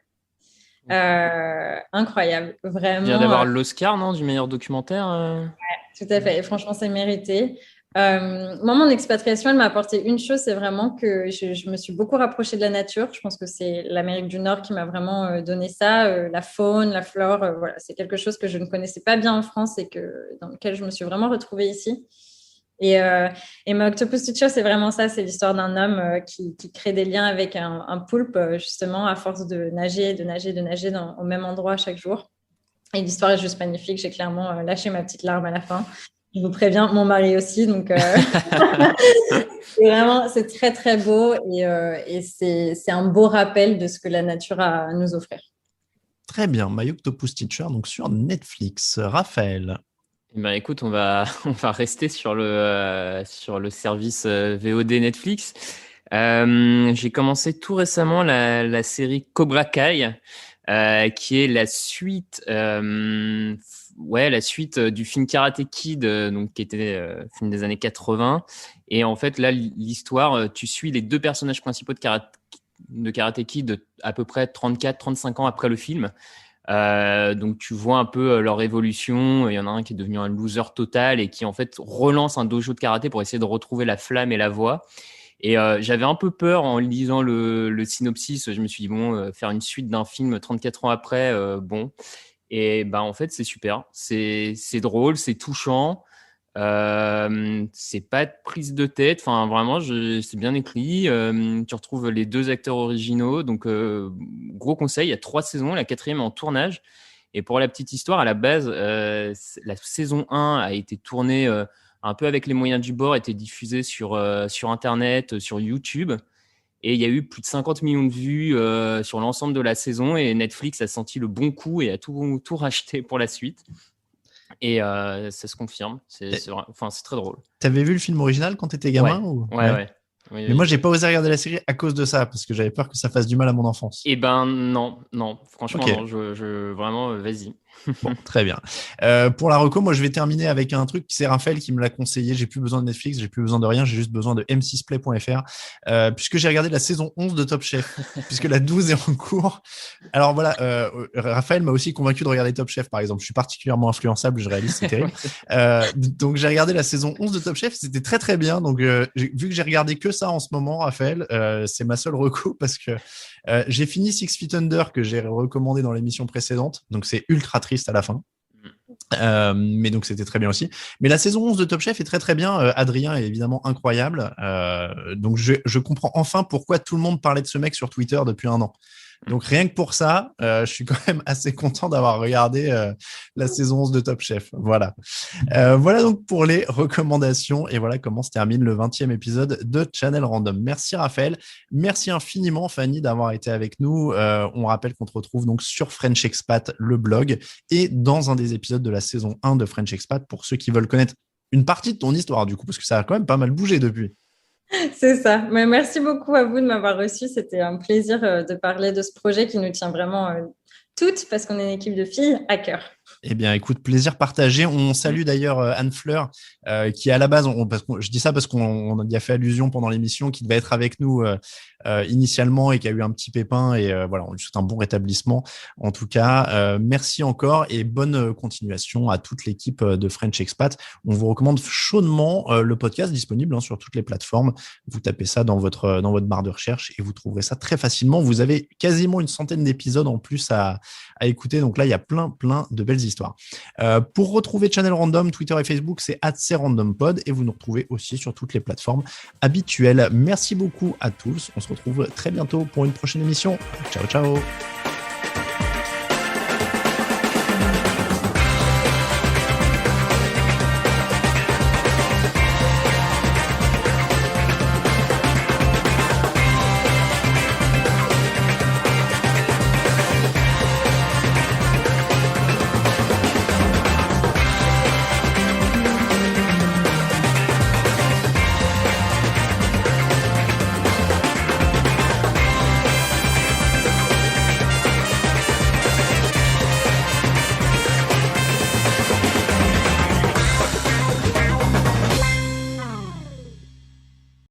Incroyable, vraiment. Il vient d'avoir l'Oscar, non, du meilleur documentaire. Tout à fait, et franchement, c'est mérité. Moi, mon expatriation, elle m'a apporté une chose, c'est vraiment que je me suis beaucoup rapprochée de la nature. Je pense que c'est l'Amérique du Nord qui m'a vraiment donné ça, la faune, la flore. Voilà, c'est quelque chose que je ne connaissais pas bien en France et dans lequel je me suis vraiment retrouvée ici. Et My Octopus Teacher, c'est vraiment ça. C'est l'histoire d'un homme qui crée des liens avec un poulpe, justement, à force de nager au même endroit chaque jour. Et l'histoire est juste magnifique. J'ai clairement lâché ma petite larme à la fin. Je vous préviens, mon mari aussi. Donc, c'est très, très beau. Et c'est un beau rappel de ce que la nature a à nous offrir. Très bien. My Octopus Teacher, donc sur Netflix. Raphaël. Ben écoute, on va rester sur le service VOD Netflix. J'ai commencé tout récemment la série Cobra Kai, qui est la suite du film Karate Kid, donc qui était film des années 80. Et en fait là, l'histoire, tu suis les deux personnages principaux de Karate Kid à peu près 34-35 ans après le film. Donc tu vois un peu leur évolution. Il y en a un qui est devenu un loser total et qui en fait relance un dojo de karaté pour essayer de retrouver la flamme et la voix. Et j'avais un peu peur en lisant le synopsis. Je me suis dit bon, faire une suite d'un film 34 ans après, bon. Et ben en fait c'est super. C'est drôle, c'est touchant. C'est pas de prise de tête. Enfin vraiment, c'est bien écrit. Tu retrouves les deux acteurs originaux. Donc gros conseil. Il y a 3 saisons. La 4e est en tournage. Et pour la petite histoire, à la base, la saison 1 a été tournée un peu avec les moyens du bord, a été diffusée sur Internet, sur YouTube. Et il y a eu plus de 50 millions de vues sur l'ensemble de la saison. Et Netflix a senti le bon coup et a tout racheté pour la suite. Et ça se confirme. C'est très drôle. T'avais vu le film original quand t'étais gamin Ouais. Mais moi, j'ai pas osé regarder la série à cause de ça, parce que j'avais peur que ça fasse du mal à mon enfance. Eh ben non, franchement okay. Non, vraiment, vas-y. Bon, très bien. Pour la reco, moi, je vais terminer avec un truc. C'est Raphaël qui me l'a conseillé. J'ai plus besoin de Netflix, j'ai plus besoin de rien. J'ai juste besoin de m6play.fr puisque j'ai regardé la saison 11 de Top Chef, puisque la 12 est en cours. Alors voilà, Raphaël m'a aussi convaincu de regarder Top Chef, par exemple. Je suis particulièrement influençable, je réalise, c'est terrible. Donc, j'ai regardé la saison 11 de Top Chef. C'était très, très bien. Donc, vu que j'ai regardé que ça en ce moment, Raphaël, c'est ma seule reco parce que j'ai fini Six Feet Under que j'ai recommandé dans l'émission précédente. Donc, c'est ultra triste à la fin. Mais donc c'était très bien aussi. Mais la saison 11 de Top Chef est très très bien. Adrien est évidemment incroyable. Donc je comprends enfin pourquoi tout le monde parlait de ce mec sur Twitter depuis un an. Donc rien que pour ça, je suis quand même assez content d'avoir regardé la saison 11 de Top Chef. Voilà. Voilà donc pour les recommandations. Et voilà comment se termine le 20e épisode de Channel Random. Merci Raphaël. Merci infiniment Fanny d'avoir été avec nous. On rappelle qu'on te retrouve donc sur French Expat, le blog, et dans un des épisodes de la saison 1 de French Expat pour ceux qui veulent connaître une partie de ton histoire du coup, parce que ça a quand même pas mal bougé depuis. C'est ça. Mais merci beaucoup à vous de m'avoir reçu. C'était un plaisir de parler de ce projet qui nous tient vraiment toutes, parce qu'on est une équipe de filles, à cœur. Eh bien, écoute, plaisir partagé. On salue d'ailleurs Anne Fleur, qui à la base, je dis ça parce qu'on y a fait allusion pendant l'émission, qui devait être avec nous initialement et qui a eu un petit pépin. Et voilà, on lui souhaite un bon rétablissement. En tout cas, merci encore et bonne continuation à toute l'équipe de French Expat. On vous recommande chaudement le podcast disponible sur toutes les plateformes. Vous tapez ça dans votre barre de recherche et vous trouverez ça très facilement. Vous avez quasiment une centaine d'épisodes en plus à écouter. Donc là, il y a plein de belles histoires. Pour retrouver Channel Random, Twitter et Facebook, c'est @crandompod et vous nous retrouvez aussi sur toutes les plateformes habituelles. Merci beaucoup à tous. On se retrouve très bientôt pour une prochaine émission. Ciao, ciao.